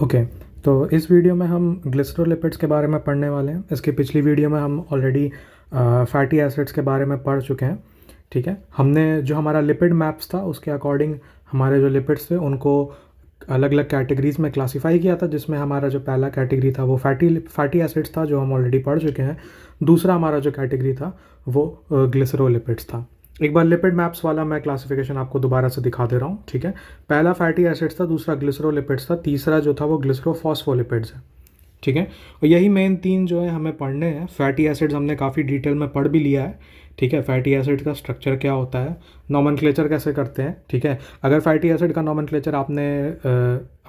Okay. तो इस video में हम ग्लिसरोलिपिड्स के बारे में पढ़ने वाले हैं। इसकी पिछली वीडियो में हम ऑलरेडी फैटी एसिड्स के बारे में पढ़ चुके हैं। ठीक है, हमने जो हमारा लिपिड मैप्स था उसके अकॉर्डिंग हमारे जो लिपिड्स थे उनको अलग अलग कैटेगरीज़ में क्लासीफाई किया था, जिसमें हमारा जो पहला कैटेगरी था वो फैटी एसिड्स था, जो हम ऑलरेडी पढ़ चुके हैं। दूसरा हमारा जो कैटेगरी था वो ग्लिसरोलिपिड्स था। एक बार लिपिड मैप्स वाला मैं क्लासिफिकेशन आपको दोबारा से दिखा दे रहा हूँ। ठीक है, पहला फैटी एसिड्स था, दूसरा ग्लिसरोलिपिड्स था, तीसरा जो था वो ग्लिसरोफॉस्फोलिपिड्स है। ठीक है, और यही मेन तीन जो है हमें पढ़ने हैं। फैटी एसिड्स हमने काफ़ी डिटेल में पढ़ भी लिया है। ठीक है, फैटी एसिड का स्ट्रक्चर क्या होता है, नॉमेनक्लेचर कैसे करते हैं। ठीक है, अगर फैटी एसिड का नॉमेनक्लेचर आपने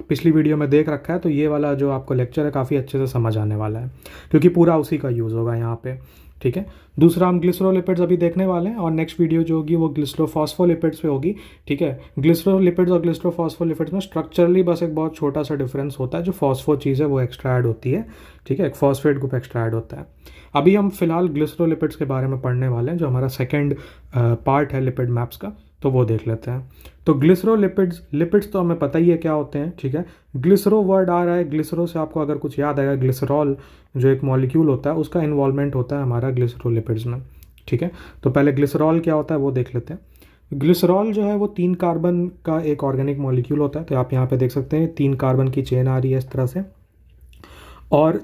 पिछली वीडियो में देख रखा है तो ये वाला जो आपको लेक्चर है काफ़ी अच्छे से समझ आने वाला है, क्योंकि पूरा उसी का यूज़ होगा यहाँ पे। ठीक है, दूसरा हम ग्लिसरोलिपिड्स अभी देखने वाले हैं और नेक्स्ट वीडियो जो होगी वो ग्लिसरोफॉस्फोलिपिड्स पे होगी। ठीक है, ग्लिसरोलिपिड्स और ग्लिसरोफॉस्फोलिपिड्स में स्ट्रक्चरली बस एक बहुत छोटा सा डिफरेंस होता है, जो फॉस्फो चीज़ है वो एक्स्ट्रा ऐड होती है। ठीक है, एक फॉस्फेट ग्रुप एक्स्ट्रा ऐड होता है। अभी हम फिलहाल ग्लिसरोलिपिड्स के बारे में पढ़ने वाले हैं, जो हमारा सेकेंड पार्ट है लिपिड मैप्स का, तो वो देख लेते हैं। तो लिपिड्स तो हमें पता ही है क्या होते हैं। ठीक है, ग्लिसरो वर्ड आ रहा है, ग्लिसरो से आपको अगर कुछ याद आएगा, ग्लिसरॉल जो एक मॉलिक्यूल होता है उसका इन्वॉल्वमेंट होता है हमारा ग्लिसरोलिपिड्स में। ठीक है, तो पहले ग्लिसरॉल क्या होता है वो देख लेते हैं। ग्लिसरॉल जो है वो 3 कार्बन का एक ऑर्गेनिक मॉलिक्यूल होता है। तो आप यहाँ पे देख सकते हैं 3 कार्बन की चेन आ रही है इस तरह से, और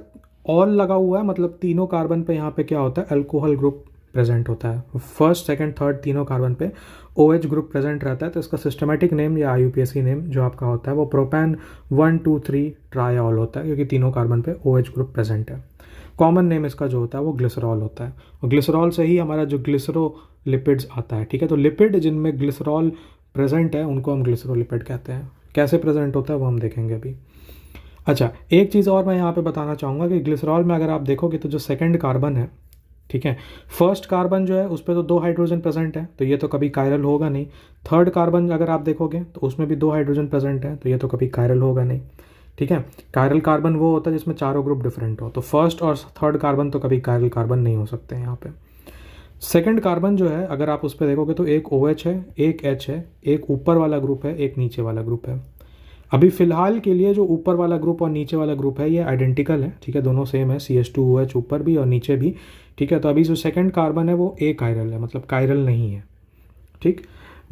ऑल लगा हुआ है, मतलब तीनों कार्बन पे यहाँ पे क्या होता है, अल्कोहल ग्रुप प्रेजेंट होता है। फर्स्ट सेकंड थर्ड तीनों कार्बन पे OH ग्रुप प्रेजेंट रहता है। तो इसका सिस्टमेटिक नेम या IUPAC नेम जो आपका होता है वो प्रोपैन 1 2 3 ट्रायॉल होता है, क्योंकि तीनों कार्बन पे OH ग्रुप प्रेजेंट है। कॉमन नेम इसका जो होता है वो ग्लिसरॉल होता है, और ग्लिसरॉल से ही हमारा जो ग्लिसरोलिपिड्स आता है। ठीक है, तो लिपिड जिनमें ग्लिसरॉल प्रेजेंट है उनको हम ग्लिसरोलिपिड कहते हैं। कैसे प्रेजेंट होता है वो हम देखेंगे अभी। अच्छा, एक चीज़ और मैं यहाँ पे बताना चाहूँगा कि ग्लिसरॉल में अगर आप देखोगे तो जो सेकंड कार्बन है, ठीक है, फर्स्ट कार्बन जो है उस पर तो 2 हाइड्रोजन प्रेजेंट है, तो ये तो कभी कायरल होगा नहीं। थर्ड कार्बन अगर आप देखोगे तो उसमें भी 2 हाइड्रोजन प्रेजेंट है, तो ये तो कभी कायरल होगा नहीं। ठीक है, कायरल कार्बन वो होता है जिसमें चारों ग्रुप डिफरेंट हो, तो फर्स्ट और थर्ड कार्बन तो कभी कायरल कार्बन नहीं हो सकते हैं यहाँ पे। सेकंड कार्बन जो है अगर आप उस पर देखोगे तो एक OH है, एक H है, एक ऊपर वाला ग्रुप है, एक नीचे वाला ग्रुप है। अभी फिलहाल के लिए जो ऊपर वाला ग्रुप और नीचे वाला ग्रुप है ये आइडेंटिकल है। ठीक है, दोनों सेम है, CH2OH ऊपर भी और नीचे भी। ठीक है, तो अभी जो सेकंड कार्बन है वो कायरल है, मतलब कायरल नहीं है। ठीक,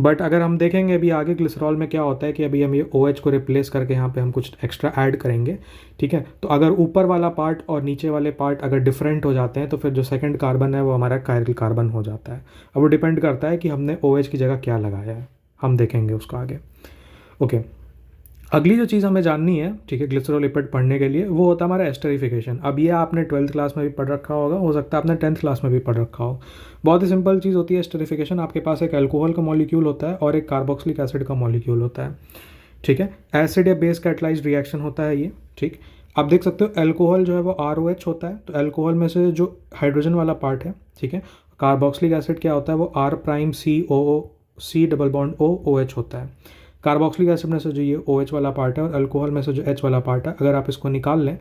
बट अगर हम देखेंगे अभी आगे ग्लिसरॉल में क्या होता है कि अभी हम ये OH को रिप्लेस करके यहाँ पे हम कुछ एक्स्ट्रा ऐड करेंगे। ठीक है, तो अगर ऊपर वाला पार्ट और नीचे वाले पार्ट अगर डिफरेंट हो जाते हैं तो फिर जो सेकंड कार्बन है वो हमारा कायरल कार्बन हो जाता है। अब वो डिपेंड करता है कि हमने OH की जगह क्या लगाया है, हम देखेंगे उसको आगे। ओके, अगली जो चीज़ हमें जाननी है, ठीक है, ग्लिसरोलिपिड पढ़ने के लिए, वो होता है हमारा एस्टरिफिकेशन। अब ये आपने 12th क्लास में भी पढ़ रखा होगा, हो सकता है आपने 10th क्लास में भी पढ़ रखा हो। बहुत ही सिंपल चीज़ होती है एस्टरिफिकेशन। आपके पास एक अल्कोहल का मॉलिक्यूल होता है और एक कार्बोक्सिलिक एसिड का मॉलिक्यूल होता है। ठीक है, एसिड या बेस कैटलाइज्ड रिएक्शन होता है ये। ठीक, आप देख सकते हो अल्कोहल जो है वो ROH होता है, तो अल्कोहल में से जो हाइड्रोजन वाला पार्ट है, ठीक है, कार्बोक्सिलिक एसिड क्या होता है वो R'(COO) होता है। कार्बोक्सिलिक एसिड में से जो ये OH वाला पार्ट है और अल्कोहल में से जो H वाला पार्ट है, अगर आप इसको निकाल लें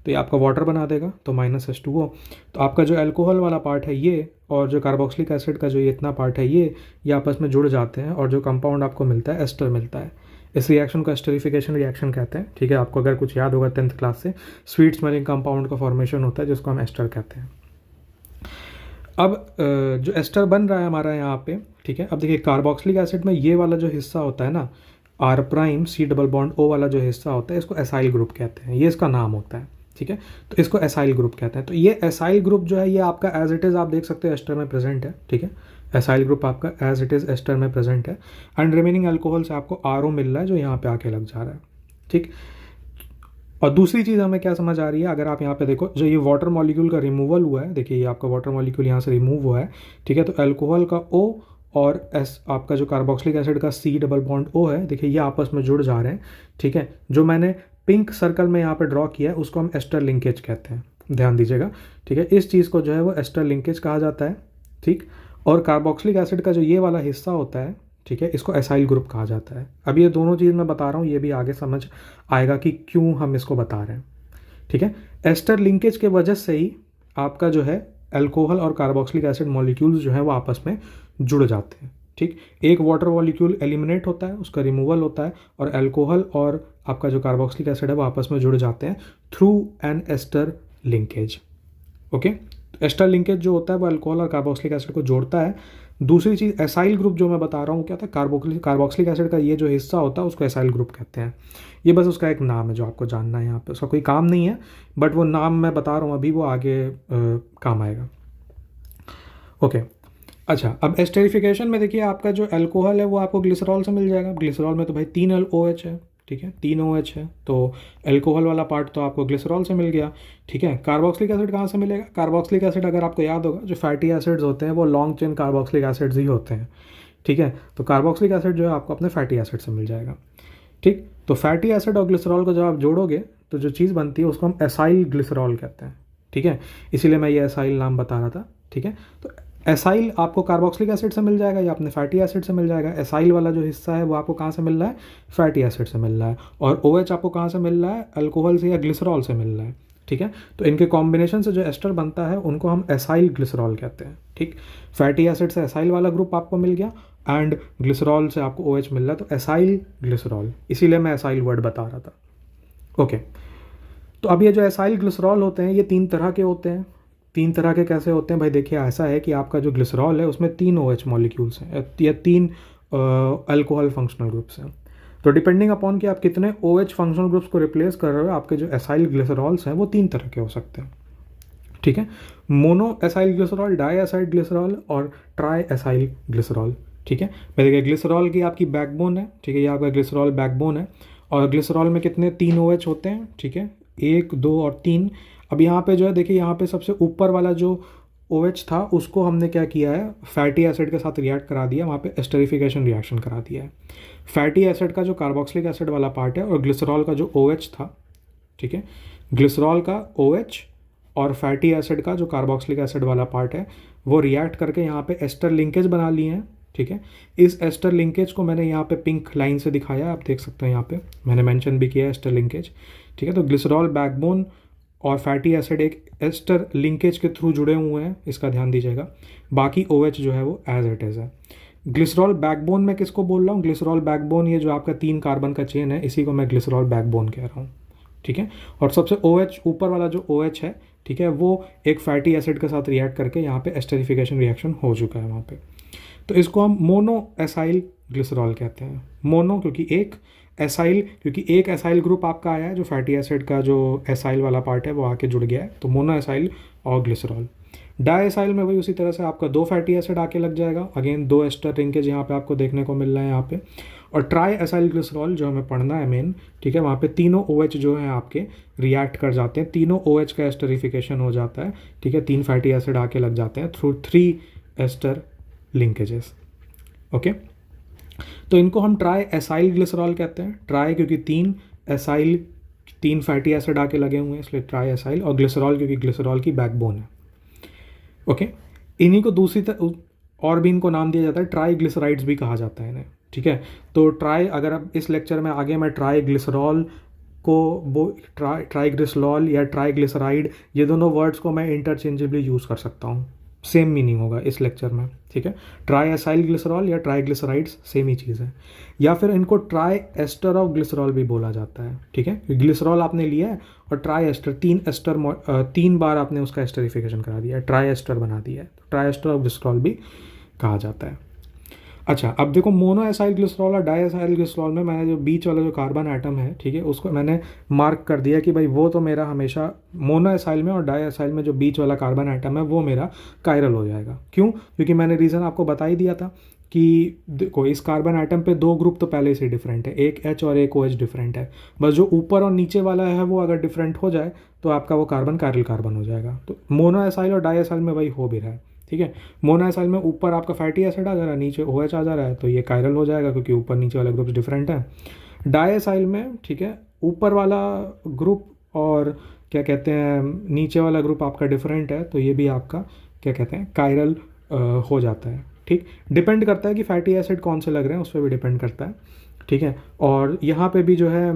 तो ये आपका वाटर बना देगा, तो -H2O। तो आपका जो अल्कोहल वाला पार्ट है ये और जो कार्बोक्सिलिक एसिड का जो ये इतना पार्ट है ये आपस में जुड़ जाते हैं और जो कंपाउंड आपको मिलता है एस्टर मिलता है। इस रिएक्शन को एस्टरिफिकेशन रिएक्शन कहते हैं। ठीक है, आपको अगर कुछ याद होगा 10th क्लास से, स्वीट स्मेलिंग कंपाउंड का फॉर्मेशन होता है जिसको हम एस्टर कहते हैं। अब जो एस्टर बन रहा है हमारा यहाँ पे, ठीक है, अब देखिए कार्बोक्सिलिक एसिड में ये वाला जो हिस्सा होता है ना, R'(C)O वाला जो हिस्सा होता है, इसको एसाइल ग्रुप कहते हैं, ये इसका नाम होता है। ठीक है, तो इसको एसाइल ग्रुप कहते हैं। तो ये एसाइल ग्रुप जो है ये आपका एज इट इज़ आप देख सकते हो एस्टर में प्रेजेंट है। ठीक है, एसाइल ग्रुप आपका एज इट इज़ एस्टर में प्रेजेंट है, एंड रिमेनिंग अल्कोहल से आपको RO मिल रहा है जो यहाँ पे आके लग जा रहा है। ठीक, और दूसरी चीज़ हमें क्या समझ आ रही है, अगर आप यहाँ पे देखो जो ये वाटर मॉलिक्यूल का रिमूवल हुआ है, देखिए ये आपका वाटर मॉलिक्यूल यहाँ से रिमूव हुआ है। ठीक है, तो अल्कोहल का O और S, आपका जो कार्बोक्सिलिक एसिड का C'(O) है, देखिए ये आपस में जुड़ जा रहे हैं। ठीक है, जो मैंने पिंक सर्कल में यहाँ पे ड्रॉ किया है उसको हम एस्टर लिंकेज कहते हैं, ध्यान दीजिएगा। ठीक है, इस चीज़ को जो है वो एस्टर लिंकेज कहा जाता है। ठीक, और कार्बोक्सिलिक एसिड का जो ये वाला हिस्सा होता है, ठीक है, इसको एसाइल ग्रुप कहा जाता है। अब ये दोनों चीज़ मैं बता रहा हूँ, ये भी आगे समझ आएगा कि क्यों हम इसको बता रहे हैं। ठीक है, एस्टर लिंकेज के वजह से ही आपका जो है अल्कोहल और कार्बोक्सिलिक एसिड मॉलिक्यूल्स जो है वो आपस में जुड़ जाते हैं। ठीक, एक वाटर मॉलिक्यूल एलिमिनेट होता है, उसका रिमूवल होता है, और अल्कोहल और आपका जो कार्बोक्सिलिक एसिड है वो आपस में जुड़ जाते हैं through an ester linkage. Okay, ester linkage जो होता है वो अल्कोहल और कार्बोक्सिलिक एसिड को जोड़ता है। दूसरी चीज़ एसाइल ग्रुप जो मैं बता रहा हूँ क्या था, कार्बोक्सिलिक एसिड का ये जो हिस्सा होता है उसको एसाइल ग्रुप कहते हैं। ये बस उसका एक नाम है जो आपको जानना है यहाँ पे, उसका कोई काम नहीं है, बट वो नाम मैं बता रहा हूँ अभी, वो आगे काम आएगा। ओके, अच्छा, अब एस्टेरिफिकेशन में देखिए आपका जो अल्कोहल है वो आपको ग्लिसरॉल से मिल जाएगा। ग्लिसरॉल में तो भाई 3 OH है, ठीक है, 3 OH है, तो अल्कोहल वाला पार्ट तो आपको ग्लिसरॉल से मिल गया, ठीक है। कार्बोक्सिलिक एसिड कहाँ से मिलेगा? कार्बोक्सिलिक एसिड अगर आपको याद होगा, जो फैटी एसिड्स होते हैं वो लॉन्ग चेन कार्बोक्सिलिक एसिड्स ही होते हैं, ठीक है। तो कार्बोक्सिलिक एसिड जो है आपको अपने फैटी एसिड से मिल जाएगा, ठीक। तो फैटी एसिड और ग्लिसरॉल को जब आप जोड़ोगे तो जो चीज़ बनती है उसको हम एसाइल ग्लिसरॉल कहते हैं, ठीक है। इसीलिए मैं ये एसाइल नाम बता रहा था, ठीक है। तो एसाइल आपको कार्बोक्सिलिक एसिड से मिल जाएगा या अपने फैटी एसिड से मिल जाएगा। एसाइल वाला जो हिस्सा है वो आपको कहाँ से मिल रहा है? फैटी एसिड से मिल रहा है। और OH आपको कहाँ से मिल रहा है? अल्कोहल से या ग्लिसरॉल से मिल रहा है, ठीक है। तो इनके कॉम्बिनेशन से जो एस्टर बनता है उनको हम एसाइल ग्लिसरॉल कहते हैं, ठीक। फैटी एसिड से एसाइल वाला ग्रुप आपको मिल गया एंड ग्लिसरॉल से आपको OH मिल रहा है, तो एसाइल ग्लिसरॉल, इसीलिए मैं एसाइल वर्ड बता रहा था। ओके, तो अब ये जो एसाइल ग्लिसरॉल होते हैं ये 3 तरह के होते हैं। 3 तरह के कैसे होते हैं भाई? देखिए, ऐसा है कि आपका जो ग्लिसरॉल है उसमें 3 OH मॉलिक्यूल्स हैं या 3 अल्कोहल फंक्शनल ग्रुप्स हैं। तो डिपेंडिंग अपॉन कि आप कितने OH फंक्शनल ग्रुप्स को रिप्लेस कर रहे हो, आपके जो एसाइल ग्लिसरॉल्स हैं वो 3 तरह के हो सकते हैं, ठीक है। Mono acyl glycerol, di acyl glycerol और ट्राई एसाइल ग्लिसरॉल, ठीक है। मैं देखिए, ग्लिसरॉल की आपकी बैकबोन है, ठीक है, ये आपका ग्लिसरॉल बैकबोन है। और ग्लिसरॉल में कितने 3 OH होते हैं, ठीक है, 1, 2 और 3। अब यहाँ पे जो है देखिए, यहाँ पे सबसे ऊपर वाला जो OH था उसको हमने क्या किया है, फैटी एसिड के साथ रिएक्ट करा दिया, वहाँ पे एस्टरिफिकेशन रिएक्शन करा दिया है। फैटी एसिड का जो कार्बोक्सिलिक एसिड वाला पार्ट है और ग्लिसरॉल का जो OH था, ठीक है, ग्लिसरॉल का OH और फैटी एसिड का जो कार्बोक्सिलिक एसिड वाला पार्ट है वो रिएक्ट करके यहाँ पे एस्टर लिंकेज बना लिए हैं, ठीक है। इस एस्टर लिंकेज को मैंने यहाँ पे पिंक लाइन से दिखाया है, आप देख सकते हैं, यहाँ पे मैंने मेंशन भी किया है एस्टर लिंकेज, ठीक है। तो ग्लिसरॉल बैकबोन और फैटी एसिड एक एस्टर लिंकेज के थ्रू जुड़े हुए हैं, इसका ध्यान दीजिएगा। बाकी OH जो है वो एज इट इज़ है। ग्लिसरॉल बैकबोन में किसको बोल रहा हूँ? ग्लिसरॉल बैकबोन ये जो आपका 3 कार्बन का चेन है, इसी को मैं ग्लिसरॉल बैकबोन कह रहा हूँ, ठीक है। और सबसे OH ऊपर वाला जो OH है, ठीक है, वो एक फैटी एसिड के साथ रिएक्ट करके यहाँ पे एस्टरिफिकेशन रिएक्शन हो चुका है वहाँ पे। तो इसको हम मोनो एसाइल ग्लिसरॉल कहते हैं। मोनो क्योंकि एक, एसाइल क्योंकि एक एसाइल ग्रुप आपका आया है, जो फैटी एसिड का जो एसाइल वाला पार्ट है वो आके जुड़ गया है, तो मोनो एसाइल और ग्लिसरॉल। डाई एसाइल में वही उसी तरह से आपका 2 फैटी एसिड आके लग जाएगा, अगेन 2 एस्टर लिंकेज यहाँ पे आपको देखने को मिल रहा है यहाँ पे। और ट्राई एसाइल ग्लिसरॉल जो हमें पढ़ना है मेन, ठीक है, वहाँ पे तीनों OH जो हैं आपके रिएक्ट कर जाते हैं, तीनों OH का एस्टरिफिकेशन हो जाता है, ठीक है, 3 फैटी एसिड आके लग जाते हैं थ्रू 3 एस्टर लिंकेजेस। ओके, तो इनको हम ट्राई एसाइल ग्लिसरॉल कहते हैं। ट्राई क्योंकि 3, एसाइल 3 फैटी एसिड आके लगे हुए हैं इसलिए ट्राई एसाइल, और ग्लिसरॉल क्योंकि ग्लिसरॉल की बैकबोन है। ओके, इन्हीं को दूसरी और भी इनको नाम दिया जाता है, ट्राई ग्लिसराइड्स भी कहा जाता है इन्हें, ठीक है। तो ट्राई, अगर अब इस लेक्चर में आगे मैं ट्राई ग्लिसरॉल को ट्राई ग्लिसरॉल या ट्राई ग्लिसराइड, ये दोनों वर्ड्स को मैं इंटरचेंजेबली यूज़ कर सकता हूँ, सेम मीनिंग होगा इस लेक्चर में, ठीक है। ट्राई एसाइल ग्लिसरॉल या ट्राई ग्लिसराइड्स सेम ही चीज़ है। या फिर इनको ट्राई एस्टर ऑफ ग्लिसरॉल भी बोला जाता है, ठीक है। ग्लिसरॉल आपने लिया है और ट्राई एस्टर, 3 बार आपने उसका एस्टरिफिकेशन करा दिया है, ट्राई एस्टर बना दिया है, तो ट्राई एस्टर ऑफ ग्लिसरॉल भी कहा जाता है। अच्छा, अब देखो, मोनो एसाइल ग्लिसरॉल और डाई एसाइल ग्लिसरॉल में मैंने जो बीच वाला जो कार्बन एटम है, ठीक है, उसको मैंने मार्क कर दिया कि भाई वो तो मेरा हमेशा मोनो एसाइल में और डाई एसाइल में जो बीच वाला कार्बन एटम है वो मेरा कायरल हो जाएगा। क्यों? क्योंकि मैंने रीज़न आपको बता ही दिया था कि देखो, इस कार्बन एटम पे 2 ग्रुप तो पहले से डिफरेंट है, एक H और एक OH डिफरेंट है, बस जो ऊपर और नीचे वाला है वो अगर डिफरेंट हो जाए तो आपका वो कार्बन कायरल कार्बन हो जाएगा। तो मोनो एसाइल और डाई एसाइल में वही हो भी रहा है, ठीक है। मोनो एसाइल में ऊपर आपका फैटी एसिड आ जा रहा है, नीचे OH आ जा रहा है, तो ये कायरल हो जाएगा क्योंकि ऊपर नीचे वाले ग्रुप्स डिफरेंट हैं। डाई एसाइल में, ठीक है, ऊपर वाला ग्रुप और क्या कहते हैं नीचे वाला ग्रुप आपका डिफरेंट है, तो ये भी आपका क्या कहते हैं कायरल हो जाता है, ठीक। डिपेंड करता है कि फैटी एसिड कौन से लग रहे हैं, उस पर भी डिपेंड करता है, ठीक है। और यहाँ पे भी जो है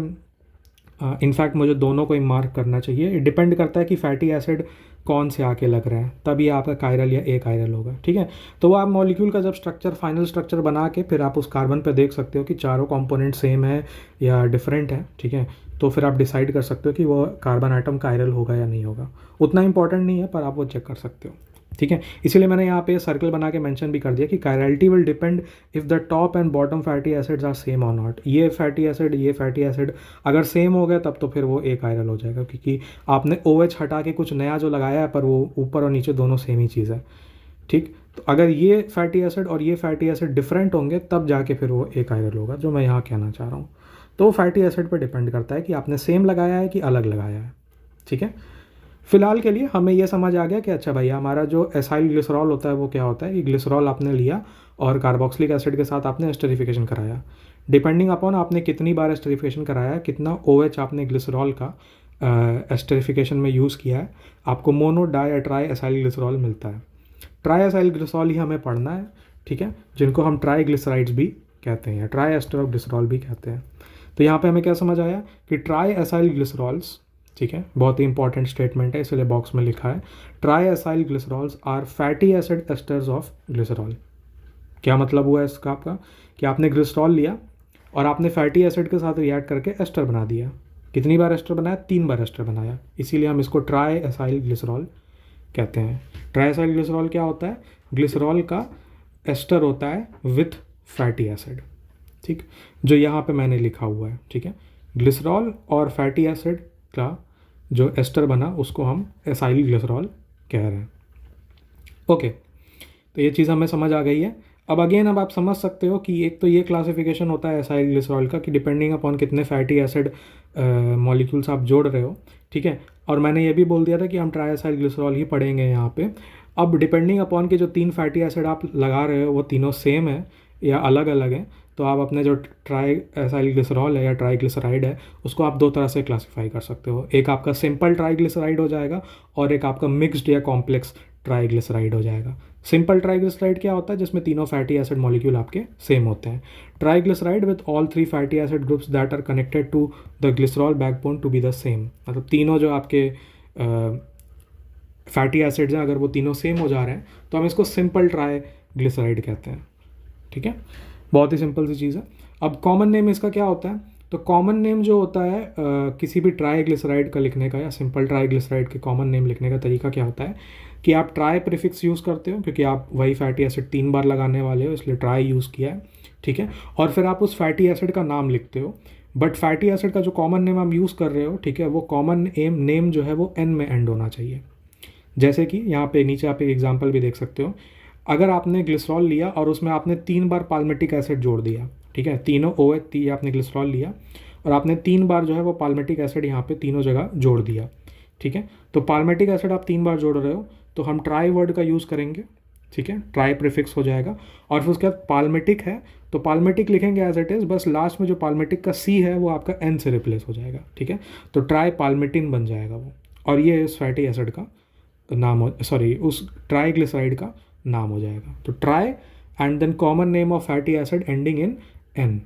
इनफैक्ट मुझे दोनों को ही मार्क करना चाहिए। डिपेंड करता है कि फैटी एसिड कौन से आके लग रहे हैं, तब ये आपका कायरल या ए कायरल होगा, ठीक है। तो वो आप मॉलिक्यूल का जब स्ट्रक्चर, फाइनल स्ट्रक्चर बना के फिर आप उस कार्बन पे देख सकते हो कि चारों कंपोनेंट सेम है या डिफरेंट है, ठीक है। तो फिर आप डिसाइड कर सकते हो कि वो कार्बन आइटम कायरल होगा या नहीं होगा। उतना इंपॉर्टेंट नहीं है, पर आप वो चेक कर सकते हो, ठीक है। इसीलिए मैंने यहाँ पे सर्कल बना के मेंशन भी कर दिया कि chirality will depend if the top and bottom fatty acids are same और नॉट। ये फैटी एसिड अगर सेम हो गया तब तो फिर वो ए कायरल हो जाएगा, क्योंकि आपने OH हटा के कुछ नया जो लगाया है, पर वो ऊपर और नीचे दोनों सेम ही चीज़ है, ठीक। तो अगर ये फैटी एसिड और ये फैटी एसिड डिफरेंट होंगे तब जाके फिर वो ए कायरल होगा, जो मैं यहाँ कहना चाह रहा हूँ। तो फैटी एसिड पर डिपेंड करता है कि आपने सेम लगाया है कि अलग लगाया है, ठीक है। फिलहाल के लिए हमें यह समझ आ गया कि अच्छा भैया, हमारा जो एसाइल ग्लिसरॉल होता है वो क्या होता है कि ग्लिसरॉल आपने लिया और कार्बोक्सिलिक एसिड के साथ आपने एस्टरिफिकेशन कराया। डिपेंडिंग अपॉन आपने कितनी बार एस्टरिफिकेशन कराया, कितना OH आपने ग्लिसरॉल का एस्टरिफिकेशन में यूज़ किया है, आपको मोनो, डाई या ट्राई एसाइल ग्लिसरॉल मिलता है। ट्राई एसाइल ग्लिसरॉल ही हमें पढ़ना है, ठीक है, जिनको हम ट्राई ग्लिसराइड्स भी कहते हैं या ट्राई एस्टर ऑफ ग्लिसरॉल भी कहते हैं। तो यहाँ पे हमें क्या समझ आया कि ट्राई एसाइल ग्लिसरॉल्स, ठीक है, बहुत ही इंपॉर्टेंट स्टेटमेंट है, इसलिए बॉक्स में लिखा है tri acyl glycerols are fatty acid esters of glycerol. क्या मतलब हुआ इसका आपका कि आपने ग्लिसरॉल लिया और आपने फैटी एसिड के साथ रिएक्ट करके एस्टर बना दिया। कितनी बार एस्टर बनाया? 3 बार एस्टर बनाया, इसीलिए हम इसको ट्राई एसाइल ग्लिसरॉल कहते हैं। ट्राई एसाइल ग्लिसरॉल क्या होता है? ग्लिसरॉल का एस्टर होता है विथ फैटी एसिड, ठीक, जो यहाँ पे मैंने लिखा हुआ है, ठीक है। ग्लिसरॉल और फैटी एसिड का जो एस्टर बना उसको हम एसाइल ग्लिसरॉल कह रहे हैं। ओके, तो ये चीज़ हमें समझ आ गई है। अब आप समझ सकते हो कि एक तो ये क्लासिफिकेशन होता है एसाइल ग्लिसरॉल का कि डिपेंडिंग अपॉन कितने फैटी एसिड मॉलिक्यूल्स आप जोड़ रहे हो, ठीक है। और मैंने ये भी बोल दिया था कि हम ट्राई एसाइल ग्लिसरॉल ही पढ़ेंगे यहाँ पे। अब डिपेंडिंग अपॉन के जो 3 फैटी एसिड आप लगा रहे हो वो तीनों सेम है या अलग अलग हैं, तो आप अपने जो ट्राई एसाइल ग्लिसरॉल है या ट्राईग्लिसराइड है उसको आप 2 तरह से क्लासीफाई कर सकते हो। एक आपका सिंपल ट्राईग्लिसराइड हो जाएगा और एक आपका मिक्स्ड या कॉम्प्लेक्स ट्राईग्लिसराइड हो जाएगा। सिंपल ट्राईग्लिसराइड क्या होता है? जिसमें तीनों फैटी एसिड मॉलिक्यूल आपके सेम होते हैं। Triglyceride with all 3 fatty acid groups that are connected to the glycerol backbone to be the same. मतलब तीनों जो आपके फैटी एसिड्स हैं, अगर वो तीनों सेम हो जा रहे हैं तो हम इसको सिंपल ट्राईग्लिसराइड कहते हैं, ठीक है। बहुत ही सिंपल सी चीज़ है। अब कॉमन नेम इसका क्या होता है? तो कॉमन नेम जो होता है किसी भी ट्राईग्लिसराइड का लिखने का या सिंपल ट्राईग्लिसराइड के कॉमन नेम लिखने का तरीका क्या होता है कि आप ट्राई प्रीफिक्स यूज़ करते हो, क्योंकि आप वही फैटी एसिड 3 बार लगाने वाले हो इसलिए ट्राई यूज़ किया है, ठीक है। और फिर आप उस फैटी एसिड का नाम लिखते हो, बट फैटी एसिड का जो कॉमन नेम आप यूज़ कर रहे हो, ठीक है, वो कॉमन नेम जो है वो N में एंड होना चाहिए। जैसे कि यहाँ पे नीचे आप एक एग्जाम्पल भी देख सकते हो। अगर आपने ग्लिसरॉल लिया और उसमें आपने 3 बार पाल्मेटिक एसिड जोड़ दिया, ठीक है, तीनों OH आपने ग्लिसरॉल लिया और आपने 3 बार जो है वो पाल्मेटिक एसिड यहाँ पे तीनों जगह जोड़ दिया, ठीक है। तो पाल्मेटिक एसिड आप 3 बार जोड़ रहे हो तो हम ट्राई वर्ड का यूज़ करेंगे, ठीक है, ट्राई प्रीफिक्स हो जाएगा। और फिर उसके बाद पाल्मेटिक है तो पाल्मेटिक लिखेंगे एज इट इज़, बस लास्ट में जो पाल्मेटिक का C है वो आपका N से रिप्लेस हो जाएगा, ठीक है। तो ट्राई पाल्मेटिन बन जाएगा वो, और ये इस फैटी एसिड का नाम हो, सॉरी, उस ट्राईग्लिसराइड का नाम हो जाएगा। तो tri and then common name of fatty acid ending in N।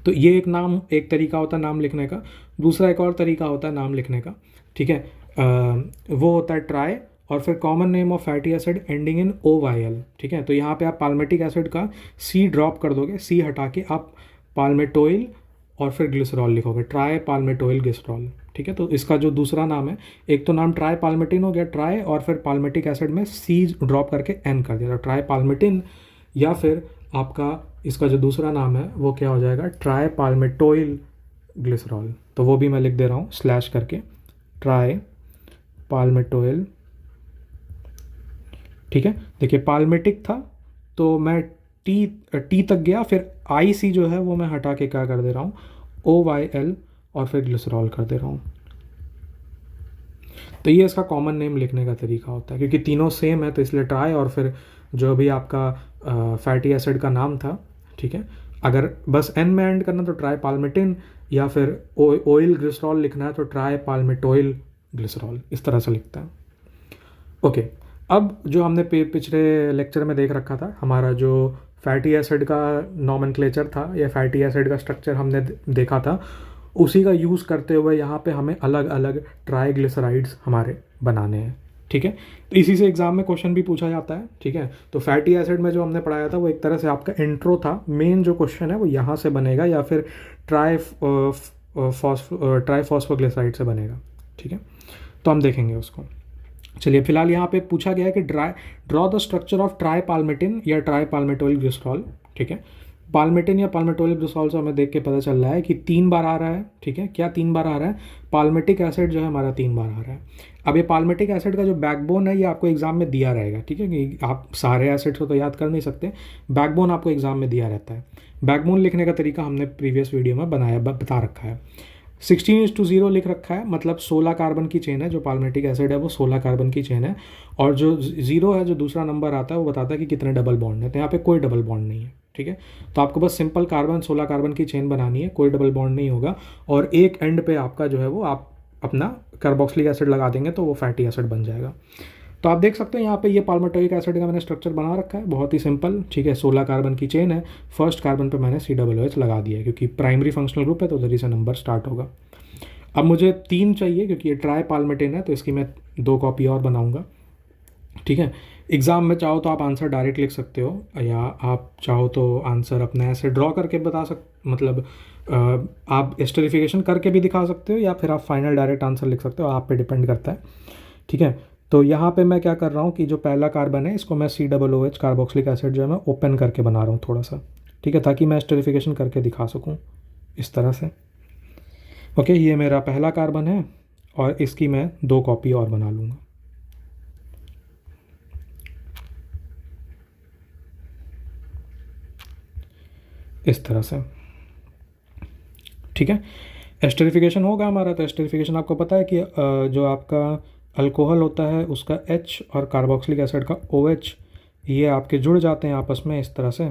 तो ये एक तरीका होता है नाम लिखने का। दूसरा एक और तरीका होता है नाम लिखने का, ठीक है, वो होता है ट्राई और फिर common name of fatty acid ending in OYL, ठीक है। तो यहाँ पे आप पाल्मेटिक एसिड का C ड्रॉप कर दोगे, C हटा के आप पाल्मेटोइल और फिर ग्लिसरॉल लिखोगे, ट्राई पाल्मेटोइल ग्लिसरॉल, ठीक है। तो इसका जो दूसरा नाम है, एक तो नाम ट्राई पाल्मेटिन हो गया, ट्राई और फिर पाल्मेटिक एसिड में C ड्रॉप करके N कर दिया, तो ट्राई पाल्मेटिन। या फिर आपका इसका जो दूसरा नाम है वो क्या हो जाएगा? Tri palmitoyl glycerol. तो वो भी मैं लिख दे रहा हूँ स्लैश करके, ट्राई पाल्मेटोइल, ठीक है। देखिए पाल्मेटिक था तो मैं टी तक गया, फिर IC जो है वो मैं हटा के क्या कर दे रहा हूँ? OYL और फिर ग्लिसरॉल कर दे रहा हूँ। तो ये इसका कॉमन नेम लिखने का तरीका होता है, क्योंकि तीनों सेम है तो इसलिए ट्राई और फिर जो भी आपका फैटी एसिड का नाम था, ठीक है, अगर बस N में एंड करना तो ट्राई पाल्मेटिन, या फिर ऑयल ग्लिसरॉल लिखना है तो ट्राई पाल्मेटोइल ग्लिसरॉल, इस तरह से लिखता है। ओके, अब जो हमने पिछले लेक्चर में देख रखा था, हमारा जो फैटी एसिड का नॉमेनक्लेचर था या फैटी एसिड का स्ट्रक्चर हमने देखा था, उसी का यूज़ करते हुए यहाँ पे हमें अलग अलग ट्राइग्लिसराइड्स हमारे बनाने हैं, ठीक है। तो इसी से एग्जाम में क्वेश्चन भी पूछा जाता है, ठीक है। तो फैटी एसिड में जो हमने पढ़ाया था वो एक तरह से आपका इंट्रो था, मेन जो क्वेश्चन है वो यहाँ से बनेगा या फिर ट्राइफॉस्फोग्लिसराइड से बनेगा, ठीक है। तो हम देखेंगे उसको। चलिए, फिलहाल यहाँ पे पूछा गया है कि draw the structure of tri palmitin या ट्राई पाल्मिटोइल ग्लिसरॉल, ठीक है। पाल्मिटिन या पाल्मिटोइल ग्लिसरॉल से हमें देख के पता चल रहा है कि 3 बार आ रहा है, ठीक है। क्या 3 बार आ रहा है? पाल्मिटिक एसिड जो है हमारा 3 बार आ रहा है। अब ये पाल्मिटिक एसिड का जो बैकबोन है ये आपको एग्जाम में दिया रहेगा, ठीक है, कि आप सारे एसिड्स को तो याद कर नहीं सकते, बैकबोन आपको एग्जाम में दिया रहता है। बैकबोन लिखने का तरीका हमने प्रीवियस वीडियो में बता रखा है। 16:0 लिख रखा है, मतलब 16 कार्बन की चेन है। जो पाल्मिटिक एसिड है वो 16 कार्बन की चेन है, और जो 0 है, जो दूसरा नंबर आता है, वो बताता है कि कितने डबल बॉन्ड है। तो यहाँ पे कोई डबल बॉन्ड नहीं है, ठीक है। तो आपको बस सिंपल 16 कार्बन की चेन बनानी है, कोई डबल बॉन्ड नहीं होगा, और एक एंड पे आपका जो है वो आप अपना कार्बोक्सिलिक एसिड लगा देंगे तो वो फैटी एसिड बन जाएगा। तो आप देख सकते हैं यहाँ पे ये पाल्मिटोइक एसिड का मैंने स्ट्रक्चर बना रखा है, बहुत ही सिंपल, ठीक है। 16 कार्बन की चेन है, फर्स्ट कार्बन पे मैंने COOH लगा दिया है, क्योंकि प्राइमरी फंक्शनल ग्रुप है तो उधर ही से नंबर स्टार्ट होगा। अब मुझे 3 चाहिए, क्योंकि ये ट्राई पाल्मिटिन है, तो इसकी मैं 2 कॉपी और बनाऊंगा, ठीक है। एग्ज़ाम में चाहो तो आप आंसर डायरेक्ट लिख सकते हो, या आप चाहो तो आंसर अपने ऐसे ड्रॉ करके मतलब आप एस्टरिफिकेशन करके भी दिखा सकते हो, या फिर आप फाइनल डायरेक्ट आंसर लिख सकते हो, आप पे डिपेंड करता है, ठीक है। तो यहाँ पे मैं क्या कर रहा हूँ कि जो पहला कार्बन है इसको मैं COOH कार्बोक्सिलिक एसिड जो है मैं ओपन करके बना रहा हूँ थोड़ा सा, ठीक है, ताकि मैं एस्टरिफिकेशन करके दिखा सकूँ इस तरह से। ओके, ये मेरा पहला कार्बन है, और इसकी मैं 2 कॉपी और बना लूँगा। इस तरह से, ठीक है। एस्टरिफिकेशन होगा हमारा, तो एस्टरिफिकेशन आपको पता है कि जो आपका अल्कोहल होता है उसका H और कार्बोक्सिलिक एसिड का OH, ये आपके जुड़ जाते हैं आपस में इस तरह से।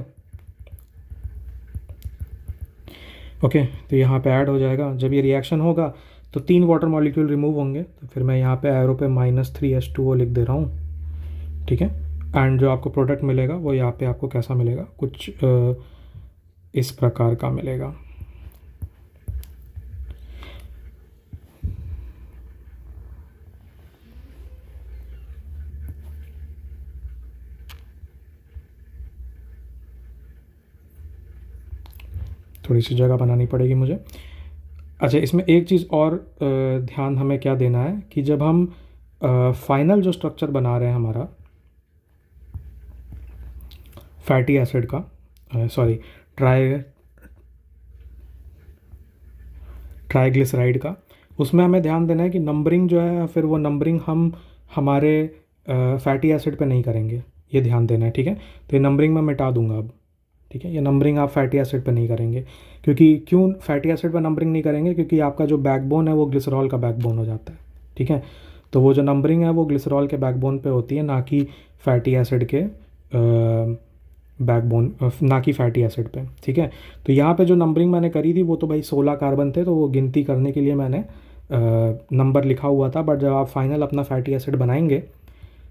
ओके, तो यहाँ पे ऐड हो जाएगा। जब ये रिएक्शन होगा तो 3 वाटर मॉलिक्यूल रिमूव होंगे, तो फिर मैं यहाँ पे एरो पे -3H2O लिख दे रहा हूँ, ठीक है। एंड जो आपको प्रोडक्ट मिलेगा वो यहाँ पे आपको कैसा मिलेगा, कुछ इस प्रकार का मिलेगा। थोड़ी सी जगह बनानी पड़ेगी मुझे। अच्छा, इसमें एक चीज़ और ध्यान हमें क्या देना है कि जब हम फाइनल जो स्ट्रक्चर बना रहे हैं हमारा फैटी एसिड का, सॉरी ट्राइग्लिसराइड का, उसमें हमें ध्यान देना है कि नंबरिंग जो है, फिर वो नंबरिंग हम हमारे फैटी एसिड पे नहीं करेंगे, ये ध्यान देना है, ठीक है। तो ये नंबरिंग मैं मिटा दूंगा अब, ठीक है। ये नंबरिंग आप फैटी एसिड पे नहीं करेंगे, क्योंकि क्यों फैटी एसिड पे नंबरिंग नहीं करेंगे, क्योंकि आपका जो बैकबोन है वो ग्लिसरॉल का बैकबोन हो जाता है, ठीक है। तो वो जो नंबरिंग है वो ग्लिसरॉल के बैकबोन पे होती है, ना कि फैटी एसिड के बैकबोन, ना कि फैटी एसिड पे, ठीक है। तो यहाँ पे जो नंबरिंग मैंने करी थी वो तो भाई 16 कार्बन थे, तो वो गिनती करने के लिए मैंने नंबर लिखा हुआ था। बट जब आप फाइनल अपना फैटी एसिड बनाएंगे,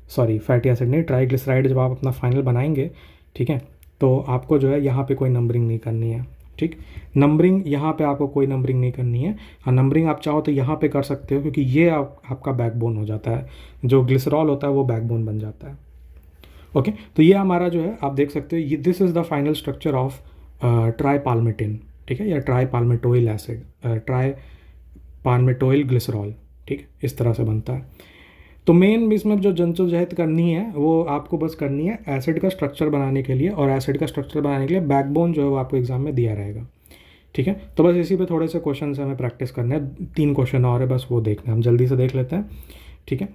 सॉरी फैटी एसिड नहीं, ट्राइग्लिसराइड जब आप अपना फाइनल बनाएंगे, ठीक है, तो आपको जो है यहाँ पे कोई नंबरिंग नहीं करनी है, ठीक। नंबरिंग यहाँ पे आपको कोई नंबरिंग नहीं करनी है। हाँ, नंबरिंग आप चाहो तो यहाँ पे कर सकते हो, क्योंकि ये आपका बैकबोन हो जाता है, जो ग्लिसरॉल होता है वो बैकबोन बन जाता है। ओके, तो ये हमारा जो है आप देख सकते हो, ये this is the final structure of tri palmitin, ठीक है, या tri palmitoyl acid, tri palmitoyl glycerol, ठीक, इस तरह से बनता है। तो मेन इसमें जो जंतुजहत करनी है वो आपको बस करनी है एसिड का स्ट्रक्चर बनाने के लिए, और एसिड का स्ट्रक्चर बनाने के लिए बैकबोन जो है वो आपको एग्जाम में दिया रहेगा, ठीक है। तो बस इसी पे थोड़े से क्वेश्चन हमें प्रैक्टिस करना है, 3 क्वेश्चन और है, बस वो देखना है, हम जल्दी से देख लेते हैं, ठीक है।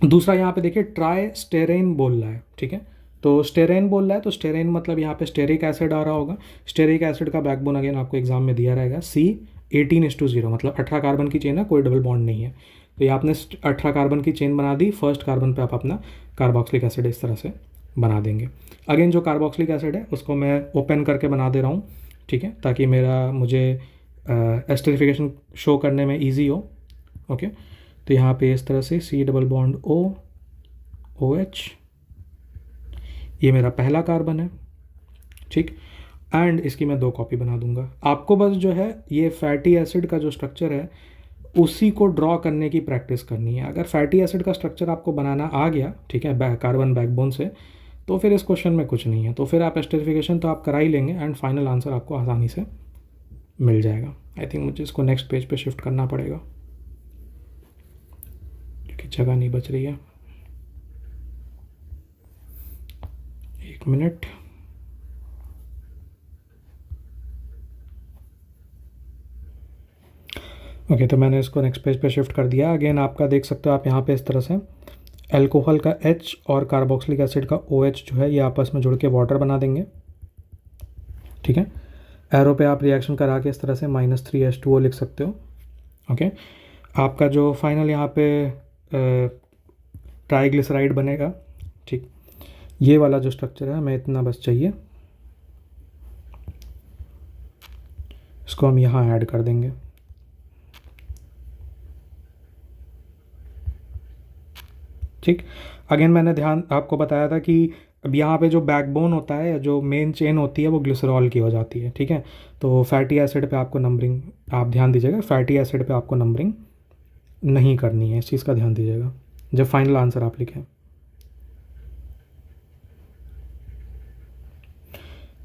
दूसरा यहाँ पे देखिए ट्राई स्टेरेन बोल रहा है, ठीक है। तो स्टेरेन बोल रहा है, तो स्टेरेन मतलब यहाँ पे स्टेरिक एसिड आ रहा होगा। स्टेरिक एसिड का बैकबोन अगेन आपको एग्जाम में दिया रहेगा, C18:0, मतलब 18 कार्बन की चेन है, कोई डबल बॉन्ड नहीं है। तो ये आपने 18 कार्बन की चेन बना दी, फर्स्ट कार्बन पे आप अपना कार्बोक्सिलिक एसिड इस तरह से बना देंगे। अगेन जो कार्बोक्सिलिक एसिड है उसको मैं ओपन करके बना दे रहा हूँ, ठीक है, ताकि मुझे एस्टरिफिकेशन शो करने में ईजी हो। ओके, तो यहाँ पे इस तरह से COOH, ये मेरा पहला कार्बन है, ठीक। एंड इसकी मैं 2 कॉपी बना दूंगा। आपको बस जो है ये फैटी एसिड का जो स्ट्रक्चर है उसी को ड्रॉ करने की प्रैक्टिस करनी है। अगर फैटी एसिड का स्ट्रक्चर आपको बनाना आ गया, ठीक है, कार्बन बैकबोन से, तो फिर इस क्वेश्चन में कुछ नहीं है, तो फिर आप एस्टरिफिकेशन तो आप करा ही लेंगे एंड फाइनल आंसर आपको आसानी से मिल जाएगा। आई थिंक मुझे इसको नेक्स्ट पेज पे शिफ्ट करना पड़ेगा क्योंकि जगह नहीं बच रही है। 1 मिनट। ओके, तो मैंने इसको नेक्स्ट पेज पे शिफ्ट कर दिया। अगेन आपका देख सकते हो आप यहाँ पे इस तरह से अल्कोहल का H और कार्बोक्सिलिक एसिड का OH जो है ये आपस में जुड़ के वाटर बना देंगे, ठीक है। एरो पे आप रिएक्शन करा के इस तरह से -3H2O लिख सकते हो। ओके, आपका जो फाइनल यहाँ पे ट्राइग्लिसराइड बनेगा, ठीक, ये वाला जो स्ट्रक्चर है हमें इतना बस चाहिए, इसको हम यहाँ ऐड कर देंगे। ठीक, अगेन मैंने ध्यान आपको बताया था कि अब यहाँ पे जो बैकबोन होता है, जो मेन चेन होती है, वो ग्लिसरॉल की हो जाती है, ठीक है। तो फैटी एसिड पे आपको नंबरिंग, आप ध्यान दीजिएगा, फैटी एसिड पे आपको नंबरिंग नहीं करनी है, इस चीज़ का ध्यान दीजिएगा जब फाइनल आंसर आप लिखें।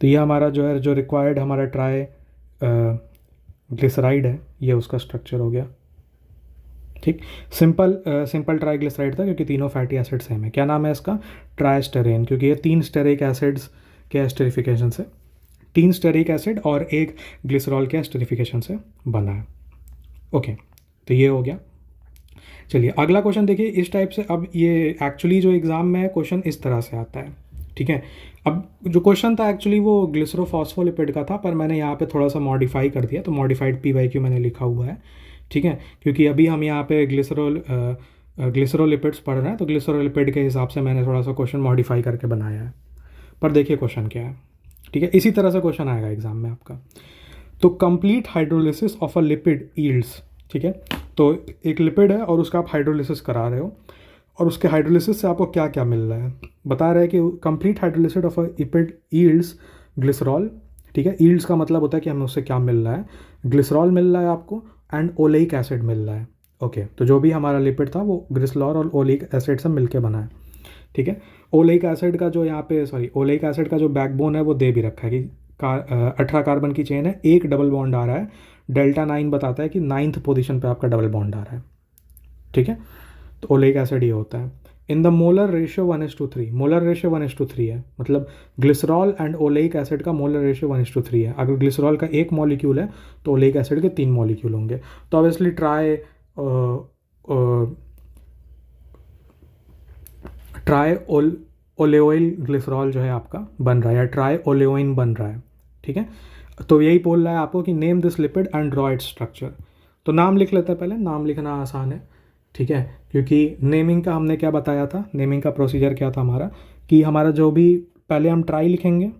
तो ये हमारा जो है, जो रिक्वायर्ड हमारा ट्राई ग्लिसराइड है, ये उसका स्ट्रक्चर हो गया, ठीक। सिंपल ट्राइग्लिसराइड था क्योंकि तीनों फैटी एसिड सेम है। क्या नाम है इसका? ट्राइस्टेरेन, क्योंकि ये 3 स्टेरिक एसिड्स के एस्टरिफिकेशन से, 3 स्टेरिक एसिड और 1 ग्लिसरॉल के एस्टरिफिकेशन से बना है। ओके, तो ये हो गया। चलिए अगला क्वेश्चन देखिए इस टाइप से। अब ये एक्चुअली जो एग्ज़ाम में क्वेश्चन इस तरह से आता है, ठीक है। अब जो क्वेश्चन था एक्चुअली वो ग्लिसरोफॉस्फोलिपिड का था, पर मैंने यहाँ पे थोड़ा सा मॉडिफाई कर दिया, तो मॉडिफाइड PYQ मैंने लिखा हुआ है, ठीक है, क्योंकि अभी हम यहाँ पे ग्लिसरोलिपिड्स पढ़ रहे हैं, तो ग्लिसरोलिपिड के हिसाब से मैंने थोड़ा सा क्वेश्चन मॉडिफाई करके बनाया है। पर देखिए क्वेश्चन क्या है, ठीक है, इसी तरह से क्वेश्चन आएगा एग्जाम में आपका। तो complete hydrolysis of a lipid yields, ठीक है, तो एक लिपिड है और उसका आप हाइड्रोलिसिस करा रहे हो, और उसके हाइड्रोलिसिस से आपको क्या क्या मिल रहा है, बता रहे हैं कि complete hydrolysis of a lipid yields glycerol, ठीक है। यील्ड्स का मतलब होता है कि हमें उससे क्या मिल रहा है, ग्लिसरॉल मिल रहा है आपको एंड ओलेइक एसिड मिल रहा है। ओके, तो जो भी हमारा लिपिड था वो ग्लिसरॉल और ओलेइक एसिड से मिलके बना है, ठीक है। ओलेइक एसिड का जो यहाँ पे ओलेइक एसिड का जो बैकबोन है वो दे भी रखा है कि 18 कार्बन की चेन है, एक डबल बॉन्ड आ रहा है, डेल्टा 9 बताता है कि 9th पोजीशन पे आपका डबल बॉन्ड आ रहा है, ठीक है। तो ओलेइक एसिड ये होता है। In the molar ratio 1:3, molar ratio 1:3 है, मतलब ग्लिसरॉल एंड ओलेइक एसिड का मोलर रेशियो 1:3 है। अगर ग्लिसरॉल का 1 मॉलिक्यूल है तो ओलेइक एसिड के 3 मॉलिक्यूल होंगे। तो ऑब्वियसली ट्राई ओलेओइल ग्लिसरॉल जो है आपका बन रहा है, या ट्राई ओलेओइन बन रहा है, ठीक है। तो यही बोल रहा है आपको कि name this lipid and draw its structure. तो नाम लिख लेते हैं, पहले नाम लिखना आसान है, ठीक है, क्योंकि नेमिंग का हमने क्या बताया था, नेमिंग का प्रोसीजर क्या था हमारा, कि हमारा जो भी पहले हम ट्राई लिखेंगे,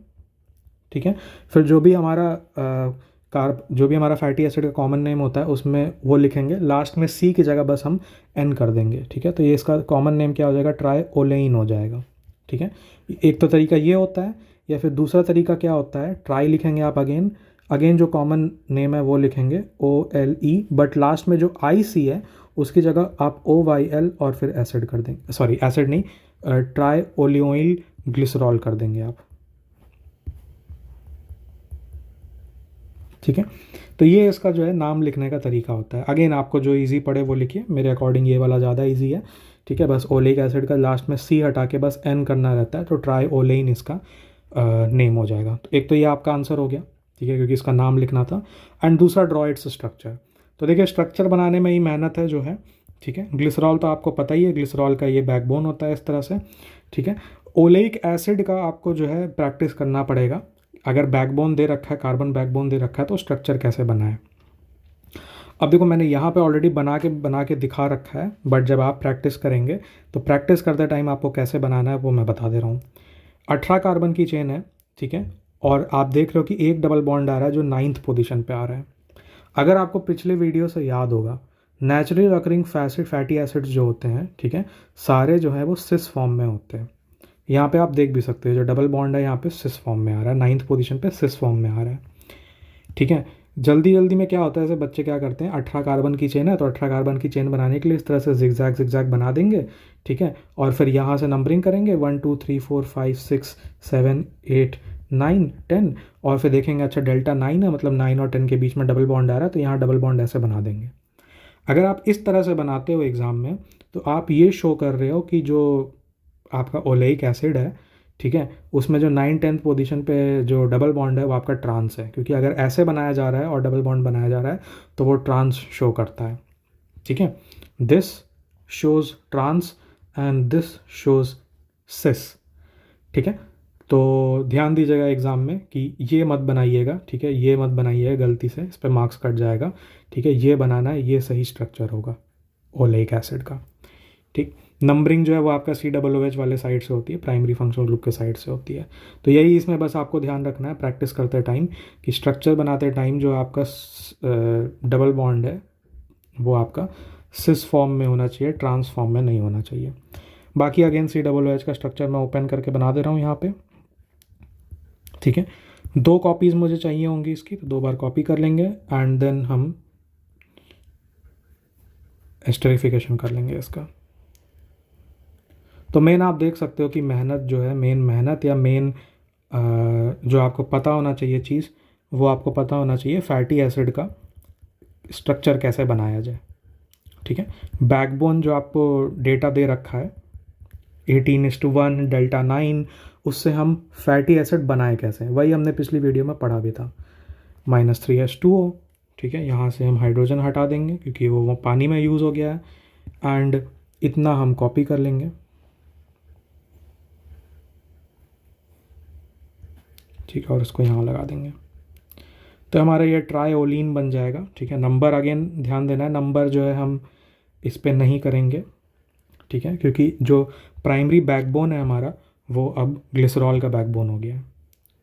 ठीक है, फिर जो भी हमारा जो भी हमारा फैटी एसिड का कॉमन नेम होता है उसमें वो लिखेंगे, लास्ट में C की जगह बस हम N कर देंगे, ठीक है। तो ये इसका कॉमन नेम क्या हो जाएगा, ट्राई ओलेइन हो जाएगा, ठीक है। एक तो तरीका ये होता है, या फिर दूसरा तरीका क्या होता है, ट्राई लिखेंगे आप, अगेन जो कॉमन नेम है वो लिखेंगे OLE, बट लास्ट में जो IC है उसकी जगह आप OYL और फिर एसिड कर देंगे, एसिड नहीं, ट्राई ओलियोइल ग्लिसरॉल कर देंगे आप, ठीक है। तो ये इसका जो है नाम लिखने का तरीका होता है। अगेन आपको जो इजी पड़े वो लिखिए, मेरे अकॉर्डिंग ये वाला ज़्यादा इजी है, ठीक है। बस ओलेइक एसिड का लास्ट में C हटा के बस N करना रहता है, तो ट्राई ओलेइन इसका नेम हो जाएगा। तो एक तो ये आपका आंसर हो गया, ठीक है, क्योंकि इसका नाम लिखना था। एंड दूसरा ड्रॉ इट्स स्ट्रक्चर। तो देखिए स्ट्रक्चर बनाने में ही मेहनत है जो है, ठीक है। ग्लिसरॉल तो आपको पता ही है, ग्लिसरॉल का ये बैकबोन होता है इस तरह से, ठीक है। ओलेइक एसिड का आपको जो है प्रैक्टिस करना पड़ेगा। अगर बैकबोन दे रखा है, कार्बन बैकबोन दे रखा है, तो स्ट्रक्चर कैसे बना है। अब देखो मैंने यहाँ पे ऑलरेडी बना के दिखा रखा है, बट जब आप प्रैक्टिस करेंगे तो प्रैक्टिस करते टाइम आपको कैसे बनाना है वो मैं बता दे रहा हूँ। 18 कार्बन की चेन है, ठीक है, और आप देख रहे हो कि एक डबल बॉन्ड आ रहा है जो 9th पोजीशन पे आ रहा है। अगर आपको पिछले वीडियो से याद होगा, नेचुरली अकरिंग फैटी एसिड्स जो होते हैं, ठीक है, सारे जो है वो सिस फॉर्म में होते हैं, यहाँ पे आप देख भी सकते हो जो डबल बॉन्ड है यहाँ पे सिस फॉर्म में आ रहा है, 9th पोजीशन पे सिस फॉर्म में आ रहा है। ठीक है, जल्दी जल्दी में क्या होता है, ऐसे बच्चे क्या करते हैं, 18 कार्बन की चेन है तो 18 कार्बन की चेन बनाने के लिए इस तरह से जिगजैग जिगजैग बना देंगे। ठीक है, और फिर यहाँ से नंबरिंग करेंगे 1 2 3 4 5 6 7 8 9 10, और फिर देखेंगे अच्छा डेल्टा 9 है, मतलब 9 और 10 के बीच में डबल बॉन्ड आ रहा है, तो यहाँ डबल बॉन्ड ऐसे बना देंगे। अगर आप इस तरह से बनाते हो एग्ज़ाम में, तो आप ये शो कर रहे हो कि जो आपका ओलेइक एसिड है, ठीक है, उसमें जो 9-10 पोजीशन पे जो डबल बॉन्ड है वो आपका ट्रांस है, क्योंकि अगर ऐसे बनाया जा रहा है और डबल बॉन्ड बनाया जा रहा है तो वो ट्रांस शो करता है। ठीक है, this shows trans and this shows cis. ठीक है, तो ध्यान दीजिएगा एग्ज़ाम में कि ये मत बनाइएगा। ठीक है, ये मत बनाइएगा गलती से, इस पर मार्क्स कट जाएगा। ठीक है, ये बनाना है, ये सही स्ट्रक्चर होगा ओलेइक एसिड का। ठीक, नंबरिंग जो है वो आपका COOH वाले साइड से होती है, प्राइमरी फंक्शनल ग्रुप के साइड से होती है। तो यही इसमें बस आपको ध्यान रखना है प्रैक्टिस करते टाइम कि स्ट्रक्चर बनाते टाइम जो आपका डबल बॉन्ड है वो आपका सिस फॉर्म में होना चाहिए, ट्रांस फॉर्म में नहीं होना चाहिए। बाकी अगेन COOH का स्ट्रक्चर मैं ओपन करके बना दे रहा हूँ यहाँ पे। ठीक है, 2 कॉपीज़ मुझे चाहिए होंगी इसकी, तो 2 बार कॉपी कर लेंगे एंड देन हम एस्टरिफिकेशन कर लेंगे इसका। तो मेन आप देख सकते हो कि मेहनत जो है, मेन मेहनत या मेन जो आपको पता होना चाहिए चीज़, वो आपको पता होना चाहिए फैटी एसिड का स्ट्रक्चर कैसे बनाया जाए। ठीक है, बैकबोन जो आपको डेटा दे रखा है 18:1 डेल्टा 9, उससे हम फैटी एसिड बनाए कैसे, वही हमने पिछली वीडियो में पढ़ा भी था। -3H2O। ठीक है, यहाँ से हम हाइड्रोजन हटा देंगे क्योंकि वो पानी में यूज़ हो गया है, एंड इतना हम कॉपी कर लेंगे। ठीक है, और इसको यहाँ लगा देंगे तो हमारा ये ट्राइओलिन बन जाएगा। ठीक है, नंबर अगेन ध्यान देना है, नंबर जो है हम इस पर नहीं करेंगे। ठीक है, क्योंकि जो प्राइमरी बैकबोन है हमारा वो अब ग्लिसरॉल का बैकबोन हो गया है।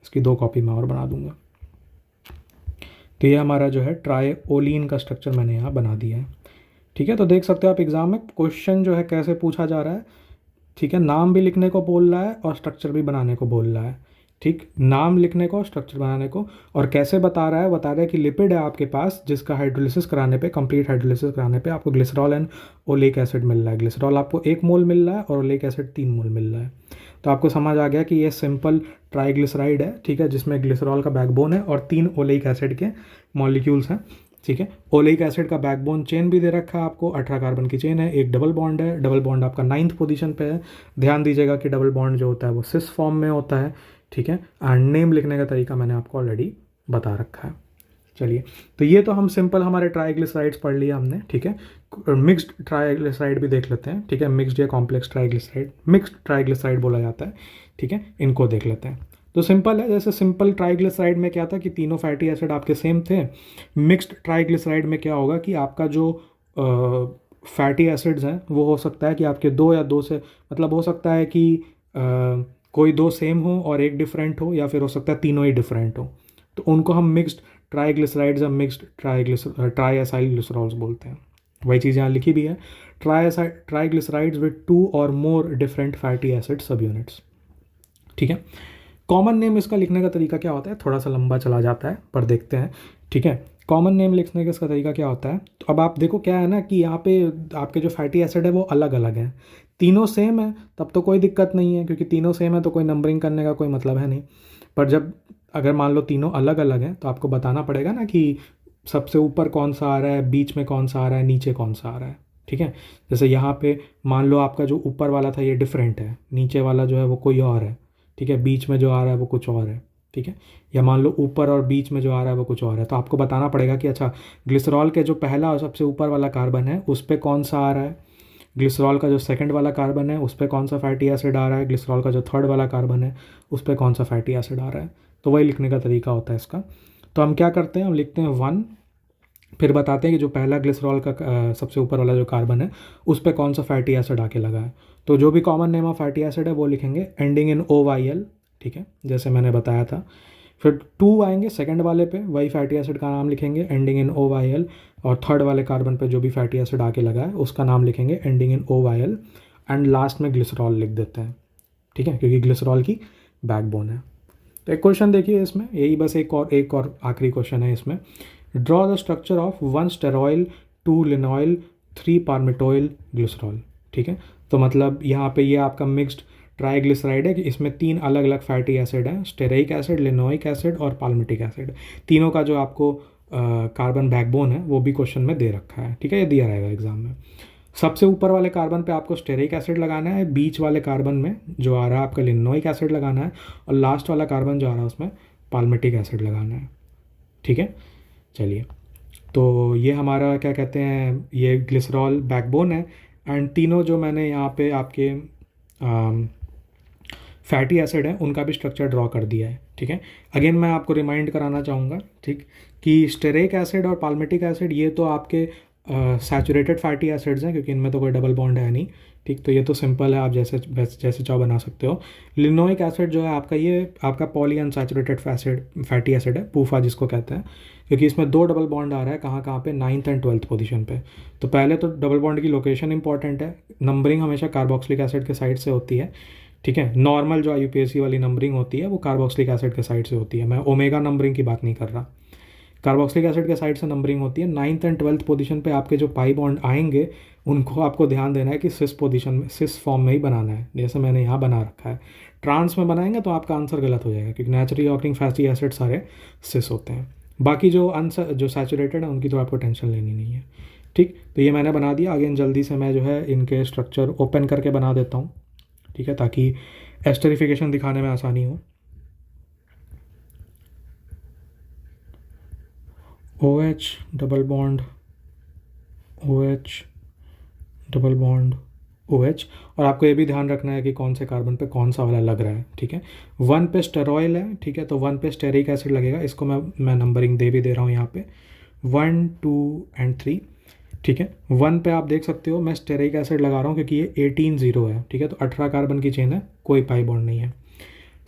इसकी 2 कॉपी मैं और बना दूंगा। तो ये हमारा जो है ट्राइओलिन का स्ट्रक्चर मैंने यहाँ बना दिया है। ठीक है, तो देख सकते हो आप एग्ज़ाम में क्वेश्चन जो है कैसे पूछा जा रहा है। ठीक है, नाम भी लिखने को बोल रहा है और स्ट्रक्चर भी बनाने को बोल रहा है। ठीक, नाम लिखने को, स्ट्रक्चर बनाने को, और कैसे बता रहा है, बता रहा है कि लिपिड है आपके पास जिसका हाइड्रोलिसिस कराने पे, कंप्लीट हाइड्रोलिसिस कराने पे आपको ग्लिसरॉल एंड ओलेइक एसिड मिल रहा है। ग्लिसरॉल आपको 1 मोल मिल रहा है और ओलेइक एसिड 3 मोल मिल रहा है। तो आपको समझ आ गया कि ये सिंपल ट्राइग्लिसराइड है। ठीक है, जिसमें ग्लिसरॉल का बैकबोन है और 3 ओलेइक एसिड के मॉलिक्यूल्स हैं। ठीक है, ओलेइक एसिड का बैकबोन चेन भी दे रखा है आपको, 18 कार्बन की चेन है, एक डबल बॉन्ड है, डबल बॉन्ड आपका 9th पोजीशन पे है। ध्यान दीजिएगा कि डबल बॉन्ड जो होता है वो सिस फॉर्म में होता है। ठीक है, एंड नेम लिखने का तरीका मैंने आपको ऑलरेडी बता रखा है। चलिए, तो ये तो हम सिंपल हमारे ट्राइग्लिसराइड्स पढ़ लिया हमने। ठीक है, मिक्स्ड ट्राइग्लिसराइड भी देख लेते हैं। ठीक है, मिक्स्ड या कॉम्प्लेक्स ट्राइग्लिसराइड, मिक्स्ड ट्राइग्लिसराइड बोला जाता है। ठीक है, इनको देख लेते हैं। तो सिंपल है, जैसे सिंपल ट्राइग्लिसराइड में क्या था कि तीनों फैटी एसिड आपके सेम थे। मिक्स्ड ट्राइग्लिसराइड में क्या होगा कि आपका जो फैटी एसिड्स हैं वो हो सकता है कि आपके 2 या 2 से, मतलब हो सकता है कि कोई 2 सेम हो और 1 डिफरेंट हो, या फिर हो सकता है तीनों ही डिफरेंट हो। तो उनको हम मिक्स्ड ट्राइग्लिसराइड्स या मिक्स्ड ट्राइएसाइल ग्लिसरॉल्स बोलते हैं। वही चीज़ यहाँ लिखी भी है, ट्राइग्लिसराइड्स विद 2 और मोर डिफरेंट फैटी एसिड सब यूनिट्स। ठीक है, कॉमन नेम इसका लिखने का तरीका क्या होता है, थोड़ा सा लंबा चला जाता है पर देखते हैं। ठीक है, कॉमन नेम लिखने का इसका तरीका क्या होता है, तो अब आप देखो क्या है ना कि यहाँ पे आपके जो फैटी एसिड है वो अलग अलग हैं। तीनों सेम है तब तो कोई दिक्कत नहीं है, क्योंकि तीनों सेम है तो कोई नंबरिंग करने का कोई मतलब है नहीं। पर जब अगर मान लो तीनों अलग अलग हैं तो आपको बताना पड़ेगा ना कि सबसे ऊपर कौन सा आ रहा है, बीच में कौन सा आ रहा है, नीचे कौन सा आ रहा है। ठीक है, जैसे यहाँ पे मान लो आपका जो ऊपर वाला था ये डिफरेंट है, नीचे वाला जो है वो कोई और है। ठीक है, बीच में जो आ रहा है वो कुछ और है। ठीक है, या मान लो ऊपर और बीच में जो आ रहा है वो कुछ और है, तो आपको बताना पड़ेगा कि अच्छा ग्लिसरॉल के जो पहला और सबसे ऊपर वाला कार्बन है उस पर कौन सा आ रहा है, ग्लिसरॉल का जो सेकंड वाला कार्बन है उस पर कौन सा फैटी एसिड आ रहा है, ग्लिसरॉल का जो थर्ड वाला कार्बन है उस पर कौन सा फैटी एसिड आ रहा है। तो वही लिखने का तरीका होता है इसका। तो हम क्या करते हैं, हम लिखते हैं 1, फिर बताते हैं कि जो पहला ग्लिसरॉल का सबसे ऊपर वाला जो कार्बन है उस पर कौन सा फैटी एसिड आके लगा है। तो जो भी common name of fatty acid है वो लिखेंगे एंडिंग इन OYL। ठीक है, जैसे मैंने बताया था। फिर 2 आएंगे सेकंड वाले पे, वही फैटी एसिड का नाम लिखेंगे एंडिंग इन OYL, और थर्ड वाले कार्बन पे जो भी फैटी एसिड आके लगा है उसका नाम लिखेंगे ending in OYL, and last में ग्लिसरॉल लिख देते हैं। ठीक है, क्योंकि ग्लिसरॉल की बैकबोन है। तो एक क्वेश्चन देखिए इसमें, यही बस एक और आखिरी क्वेश्चन है इसमें। Draw the structure of 1 stearoyl 2 linoleoyl 3 palmitoyl glycerol. ठीक है, तो मतलब यहाँ पे ये आपका मिक्स्ड ट्राइग्लिसराइड है कि इसमें 3 अलग अलग फैटी एसिड हैं, स्टेरिक एसिड, लिनोइक एसिड और पाल्मिटिक एसिड। तीनों का जो आपको कार्बन बैकबोन है वो भी क्वेश्चन में दे रखा है। ठीक है, ये दिया रहेगा एग्जाम में। सबसे ऊपर वाले कार्बन पे आपको स्टेरिक एसिड लगाना है, बीच वाले कार्बन में जो आ रहा है आपका लिनोइक एसिड लगाना है, और लास्ट वाला कार्बन जो आ रहा है उसमें पाल्मिटिक एसिड लगाना है। ठीक है, चलिए, तो ये हमारा क्या कहते हैं, ये ग्लिसरॉल बैकबोन है। एंड तीनों जो मैंने यहाँ पे आपके फैटी एसिड है उनका भी स्ट्रक्चर ड्रॉ कर दिया है। ठीक है, अगेन मैं आपको रिमाइंड कराना चाहूँगा, ठीक, कि स्टेरिक एसिड और पाल्मिटिक एसिड ये तो आपके सैचुरेटेड फैटी एसिड्स हैं, क्योंकि इनमें तो कोई डबल बॉन्ड है नहीं। ठीक, तो ये तो सिंपल है, आप जैसे चाहो बना सकते हो। लिनोइक एसिड जो है आपका, ये आपका पॉली अनसैचुरेटेड फैटी एसिड है, पूफा जिसको कहते हैं, क्योंकि इसमें 2 डबल बॉन्ड आ रहा है। कहाँ पे, 9th एंड 12th पोजीशन पे। तो पहले तो डबल बॉन्ड की लोकेशन इंपॉर्टेंट है। नंबरिंग हमेशा कार्बोक्सिलिक एसिड के साइड से होती है। ठीक है, नॉर्मल जो IUPAC वाली नंबरिंग होती है वो कार्बोक्सिलिक एसिड के साइड से होती है। मैं ओमेगा नंबरिंग की बात नहीं कर रहा, कार्बोक्सिलिक एसिड के साइड से नंबरिंग होती है। 9th एंड 12th पोजीशन पे आपके जो पाई बॉन्ड आएंगे उनको आपको ध्यान देना है कि सिस पोजीशन में, सिस फॉर्म में ही बनाना है, जैसे मैंने यहाँ बना रखा है। ट्रांस में बनाएंगे तो आपका आंसर गलत हो जाएगा, क्योंकि नेचुरली ऑकरिंग फैटी एसिड सारे सिस होते हैं। बाकी जो सैचुरेटेड है उनकी तो आपको टेंशन लेनी नहीं है। ठीक, तो ये मैंने बना दिया। अगेन जल्दी से मैं जो है इनके स्ट्रक्चर ओपन करके बना देता हूँ। ठीक है, ताकि एस्टरिफिकेशन दिखाने में आसानी हो। OH double bond OH double bond OH, और आपको ये भी ध्यान रखना है कि कौन से कार्बन पे कौन सा वाला लग रहा है। ठीक है, 1 पे स्टेरॉयल है। ठीक है, तो 1 पे स्टेरिक एसिड लगेगा। इसको मैं नंबरिंग दे रहा हूँ यहाँ पे 1 2 एंड 3। ठीक है, 1 पे आप देख सकते हो मैं स्टेरिक एसिड लगा रहा हूँ क्योंकि ये 18 0 है। ठीक है, तो 18 कार्बन की चेन है, कोई पाई बॉन्ड नहीं है।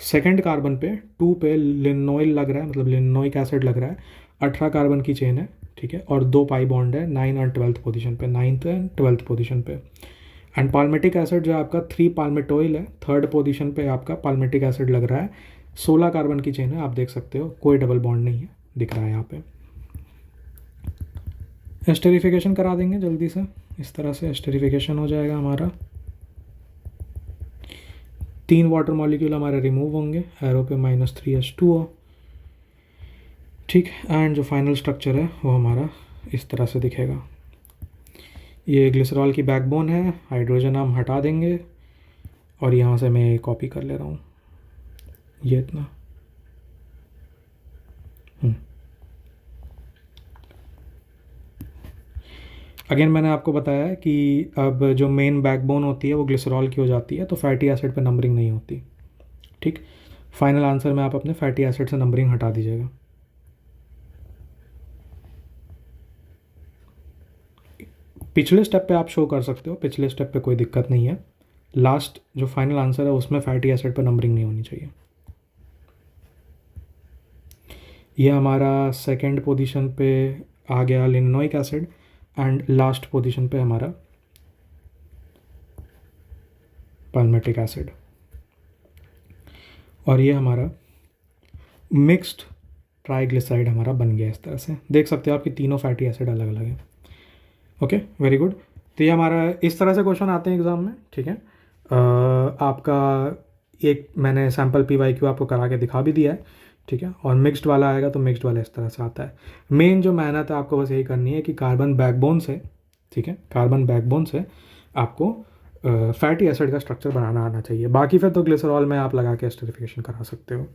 सेकेंड कार्बन पे 2 पे लिनोइल लग रहा है, मतलब लिनोइक एसिड लग रहा है, 18 कार्बन की चेन है। ठीक है, और 2 पाई बॉन्ड है 9 और 12th पोजीशन पे, 9th एंड 12th पोजीशन पे। एंड पाल्मिटिक एसिड जो आपका 3 पाल्मिटोइल है, 3rd पोजीशन पे आपका पाल्मिटिक एसिड लग रहा है। 16 कार्बन की चेन है, आप देख सकते हो, कोई डबल बॉन्ड नहीं है, दिख रहा है यहाँ पे। एस्टरिफिकेशन करा देंगे जल्दी से, इस तरह से एस्टरिफिकेशन हो जाएगा हमारा। 3 वाटर मॉलिक्यूल हमारे रिमूव होंगे, एरो पे -3H2O। ठीक, एंड जो फाइनल स्ट्रक्चर है वो हमारा इस तरह से दिखेगा। ये ग्लिसरॉल की बैकबोन है, हाइड्रोजन हम हटा देंगे, और यहाँ से मैं कॉपी कर ले रहा हूँ ये इतना। अगेन मैंने आपको बताया है कि अब जो मेन बैकबोन होती है वो ग्लिसरॉल की हो जाती है, तो फैटी एसिड पे नंबरिंग नहीं होती। ठीक, फाइनल आंसर में आप अपने फैटी एसिड से नंबरिंग हटा दीजिएगा। पिछले स्टेप पे आप शो कर सकते हो, पिछले स्टेप पे कोई दिक्कत नहीं है। लास्ट जो फाइनल आंसर है उसमें फैटी एसिड पे नंबरिंग नहीं होनी चाहिए। ये हमारा सेकेंड पोजीशन पे आ गया linoleic acid, and last position पे हमारा पाल्मिटिक एसिड, और ये हमारा मिक्स्ड ट्राइग्लिसराइड हमारा बन गया। इस तरह से देख सकते हो आपकी तीनों फैटी एसिड अलग अलग है। Okay, very good. तो ये हमारा इस तरह से क्वेश्चन आते हैं एग्ज़ाम में। ठीक है, आपका एक मैंने सैम्पल PYQ आपको करा के दिखा भी दिया है। ठीक है, और मिक्स्ड वाला आएगा तो मिक्स्ड वाला इस तरह से आता है। मेन जो मेहनत है आपको बस यही करनी है कि कार्बन बैकबोन से, ठीक है, कार्बन बैकबोन से आपको फैटी एसिड का स्ट्रक्चर बनाना आना चाहिए। बाकी फिर तो ग्लिसरॉल में आप लगा के एस्टरिफिकेशन करा सकते हो।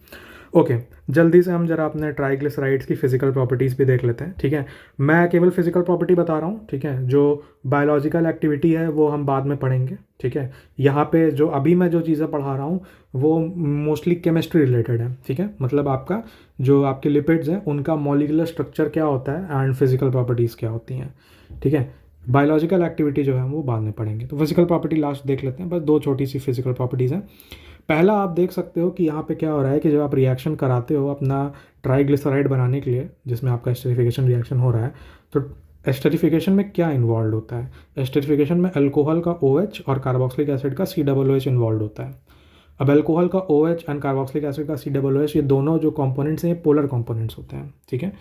ओके, जल्दी से हम जरा अपने ट्राइग्लिसराइड्स की फिजिकल प्रॉपर्टीज़ भी देख लेते हैं। ठीक है, मैं केवल फिजिकल प्रॉपर्टी बता रहा हूँ। ठीक है, जो बायोलॉजिकल एक्टिविटी है वो हम बाद में पढ़ेंगे। ठीक है, यहाँ पे जो अभी मैं जो चीज़ें पढ़ा रहा हूँ वो मोस्टली केमिस्ट्री रिलेटेड है। ठीक है, मतलब आपका जो आपके लिपिड्स हैं उनका मॉलिक्यूलर स्ट्रक्चर क्या होता है एंड फिजिकल प्रॉपर्टीज़ क्या होती हैं। ठीक है, बायोलॉजिकल एक्टिविटी जो है वो बाद में पढ़ेंगे। तो फिजिकल प्रॉपर्टी लास्ट देख लेते हैं। बस 2 छोटी सी फिजिकल प्रॉपर्टीज़ हैं। पहला आप देख सकते हो कि यहाँ पे क्या हो रहा है कि जब आप रिएक्शन कराते हो अपना ट्राइग्लिसराइड बनाने के लिए, जिसमें आपका एस्टरिफिकेशन रिएक्शन हो रहा है, तो एस्टरिफिकेशन में क्या इन्वॉल्व होता है? एस्टरिफिकेशन में अल्कोहल का OH और कार्बोक्सिलिक एसिड का COOH इन्वॉल्व होता है। अब अल्कोहल का OH एंड कार्बोक्सिलिक एसिड का COOH, ये दोनों जो कंपोनेंट्स हैं पोलर कंपोनेंट्स होते हैं, ठीक है,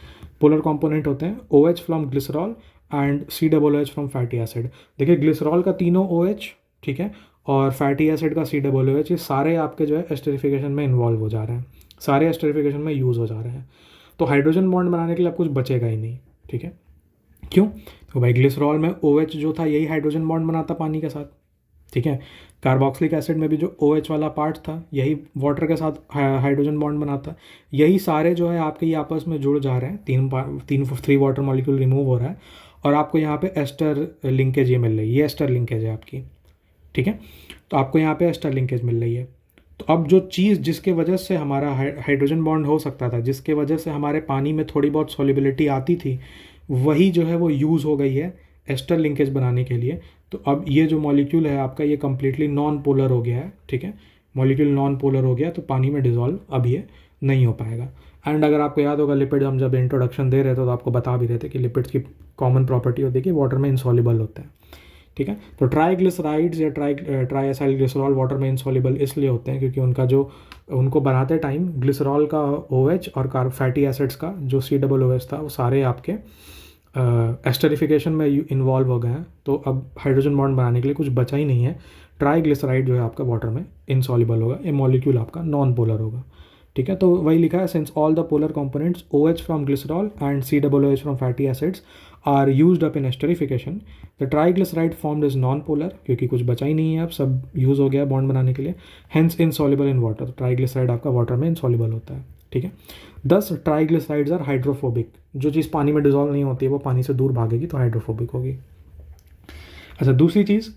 पोलर कंपोनेंट होते हैं। OH from glycerol and COOH from fatty acid. देखिए ग्लिसरॉल का तीनों OH, ठीक है, और फैटी एसिड का COOH, ये सारे आपके जो है एस्टरिफिकेशन में इन्वॉल्व हो जा रहे हैं, सारे एस्टरिफिकेशन में यूज़ हो जा रहे हैं। तो हाइड्रोजन बॉन्ड बनाने के लिए अब कुछ बचेगा ही नहीं, ठीक है। क्यों? तो भाई ग्लिसरॉल में OH जो था यही हाइड्रोजन बॉन्ड बनाता पानी के साथ, ठीक है। कार्बोक्सिलिक एसिड में भी जो OH वाला पार्ट था यही वाटर के साथ हाइड्रोजन बॉन्ड बनाता। यही सारे जो है आपके ये आपस में जुड़ जा रहे हैं, 3 वाटर मॉलिक्यूल रिमूव हो रहा है और आपको यहाँ पे एस्टर लिंकेज ये मिल रही है, ये एस्टर लिंकेज है आपकी, ठीक है। तो आपको यहाँ पे एस्टर लिंकेज मिल रही है। तो अब जो चीज़ जिसके वजह से हमारा हाइड्रोजन बॉन्ड हो सकता था, जिसके वजह से हमारे पानी में थोड़ी बहुत सॉल्युबिलिटी आती थी, वही जो है वो यूज़ हो गई है एस्टर लिंकेज बनाने के लिए। तो अब ये जो मॉलिक्यूल है आपका ये कम्प्लीटली नॉन पोलर हो गया है, ठीक है, मॉलिक्यूल नॉन पोलर हो गया, तो पानी में डिज़ोल्व अब ये नहीं हो पाएगा। एंड अगर आपको याद होगा लिपिड हम जब इंट्रोडक्शन दे रहे थे तो आपको बता भी रहे थे कि लिपिड्स की कॉमन प्रॉपर्टी होती है कि वाटर में इनसॉल्युबल होते हैं, ठीक है। तो ट्राइग्लिसराइड्स या ट्राईएसाइल ग्लिसरॉल वाटर में इनसॉल्युबल इसलिए होते हैं क्योंकि उनको बनाते टाइम ग्लिसरॉल का OH और फैटी एसिड्स का जो COOH था वो सारे आपके एस्टरिफिकेशन में इन्वॉल्व हो गए हैं। तो अब हाइड्रोजन बॉन्ड बनाने के लिए कुछ बचा ही नहीं है। ट्राइग्लिसराइड जो है आपका वाटर में इनसॉल्युबल होगा, ये मॉलिक्यूल आपका नॉन पोलर होगा, ठीक है। तो वही लिखा है, since all the polar components OH from glycerol and COOH from fatty acids are used up in esterification, the triglyceride formed is non polar, क्योंकि कुछ बचा ही नहीं है, अब सब यूज़ हो गया बॉन्ड बनाने के लिए, hence insoluble in water. Triglyceride आपका वाटर में इनसॉल्युबल होता है, ठीक है। 10 ट्राइग्लिसराइड्स आर हाइड्रोफोबिक, जो चीज़ पानी में डिजॉल्व नहीं होती है वो पानी से दूर भागेगी तो हाइड्रोफोबिक होगी। अच्छा दूसरी चीज़,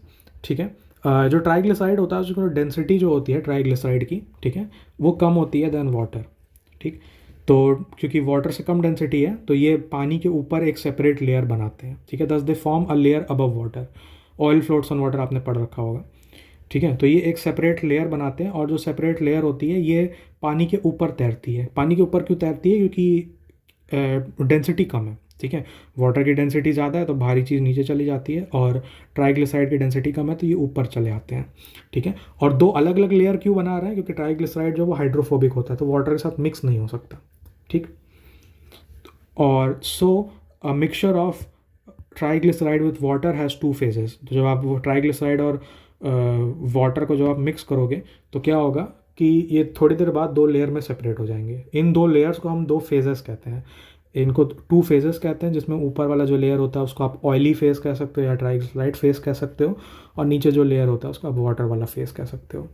ठीक है, जो ट्राइग्लिसराइड होता है उसकी डेंसिटी जो होती है ट्राइग्लिसराइड की, ठीक है, वो कम होती है देन वाटर, ठीक। तो क्योंकि वाटर से कम डेंसिटी है तो ये पानी के ऊपर एक सेपरेट लेयर बनाते हैं, ठीक है, दस they form a layer above water. Oil floats on water आपने पढ़ रखा होगा, ठीक है। तो ये एक सेपरेट लेयर बनाते हैं और जो सेपरेट लेयर होती है ये पानी के ऊपर तैरती है। पानी के ऊपर क्यों तैरती है? क्योंकि डेंसिटी कम है, ठीक है। वाटर की डेंसिटी ज़्यादा है तो भारी चीज़ नीचे चली जाती है और ट्राइग्लिसराइड की डेंसिटी कम है तो ये ऊपर चले आते हैं, ठीक है। और दो अलग अलग लेयर क्यों बना रहा है? क्योंकि ट्राइग्लिसराइड जो वो हाइड्रोफोबिक होता है तो वाटर के साथ मिक्स नहीं हो सकता, ठीक। और so a mixture of triglyceride with water has 2 phases. तो जब आप वो ट्राइग्लिसराइड और वाटर को जब आप मिक्स करोगे तो क्या होगा कि ये थोड़ी देर बाद 2 लेयर में सेपरेट हो जाएंगे। इन 2 लेयर्स को हम 2 फेजेस कहते हैं, इनको 2 फेजेस कहते हैं, जिसमें ऊपर वाला जो लेयर होता है उसको आप ऑयली फेस कह सकते हो या ट्राइग्लिसराइड फेस कह सकते हो, और नीचे जो लेयर होता है उसको आप वाटर वाला फेस कह सकते हो।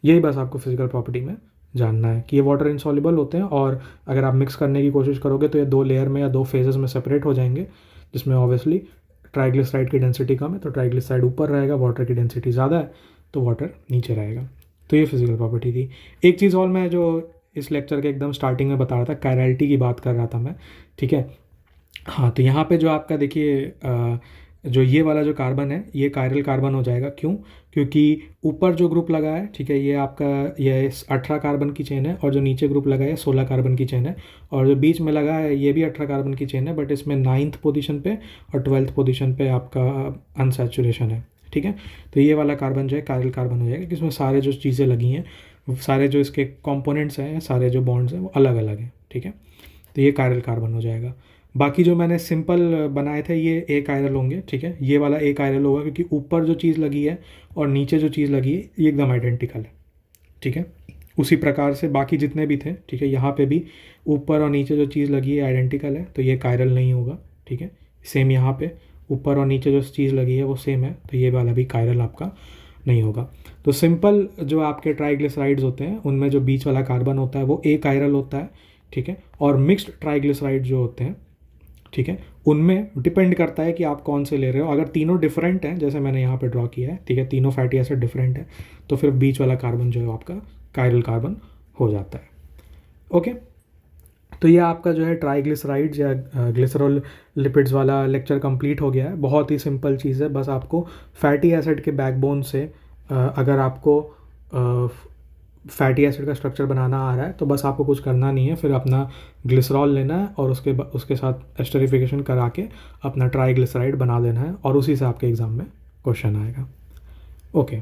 यही बस आपको फिजिकल प्रॉपर्टी में जानना है कि ये वाटर इनसॉल्युबल होते हैं और अगर आप मिक्स करने की कोशिश करोगे तो ये 2 लेयर में या 2 फेजेस में सेपरेट हो जाएंगे, जिसमें ऑब्वियसली ट्राइग्लिसराइड की डेंसिटी कम है तो ट्राइग्लिसराइड ऊपर रहेगा, वाटर की डेंसिटी ज़्यादा है तो वाटर नीचे रहेगा। तो ये फिजिकल प्रॉपर्टी थी। एक चीज़ और मैं जो इस लेक्चर के एकदम स्टार्टिंग में बता रहा था, कायरलिटी की बात कर रहा था मैं, ठीक है। हाँ, तो यहाँ पे जो आपका देखिए जो ये वाला जो कार्बन है ये कायरल कार्बन हो जाएगा। क्यों? क्योंकि ऊपर जो ग्रुप लगा है, ठीक है, ये आपका ये 18 कार्बन की चेन है और जो नीचे ग्रुप लगा है 16 कार्बन की चेन है, और जो बीच में लगा है ये भी 18 कार्बन की चेन है, बट इसमें 9th पोजीशन पे और 12th पोजीशन पे आपका अनसैचुरेशन है, ठीक है। तो ये वाला कार्बन जो है कायरल कार्बन हो जाएगा, जिसमें सारे जो चीज़ें लगी हैं, सारे जो इसके कॉम्पोनेंट्स हैं, सारे जो बॉन्ड्स हैं वो अलग अलग हैं, ठीक है। तो ये कायरल कार्बन हो जाएगा। बाकी जो मैंने सिंपल बनाए थे ये एक कायरल होंगे, ठीक है। ये वाला एक कायरल होगा क्योंकि ऊपर जो चीज़ लगी है और नीचे जो चीज़ लगी है ये एकदम आइडेंटिकल है, ठीक है। उसी प्रकार से बाकी जितने भी थे, ठीक है, यहाँ पे भी ऊपर और नीचे जो चीज़ लगी है आइडेंटिकल है तो ये कायरल नहीं होगा, ठीक है। सेम यहाँ पे ऊपर और नीचे जो चीज़ लगी है वो सेम है तो ये वाला भी कायरल आपका नहीं होगा। तो सिंपल जो आपके ट्राइग्लिसराइड्स होते हैं उनमें जो बीच वाला कार्बन होता है वो एक कायरल होता है, ठीक है। और मिक्स्ड ट्राइग्लिसराइड जो होते हैं, ठीक है, उनमें डिपेंड करता है कि आप कौन से ले रहे हो। अगर तीनों डिफरेंट हैं जैसे मैंने यहाँ पे ड्रॉ किया है, ठीक है, तीनों फैटी एसिड डिफरेंट है तो फिर बीच वाला कार्बन जो है आपका कायरल कार्बन हो जाता है। ओके, तो ये आपका जो है ट्राइग्लिसराइड्स या ग्लिसरॉल लिपिड्स वाला लेक्चर कंप्लीट हो गया है। बहुत ही सिंपल चीज़ है, बस आपको फैटी एसिड के बैकबोन से अगर आपको फैटी एसिड का स्ट्रक्चर बनाना आ रहा है तो बस आपको कुछ करना नहीं है, फिर अपना ग्लिसरॉल लेना है और उसके साथ एस्टरिफिकेशन करा के अपना ट्राइग्लिसराइड बना देना है और उसी से आपके एग्ज़ाम में क्वेश्चन आएगा। ओके।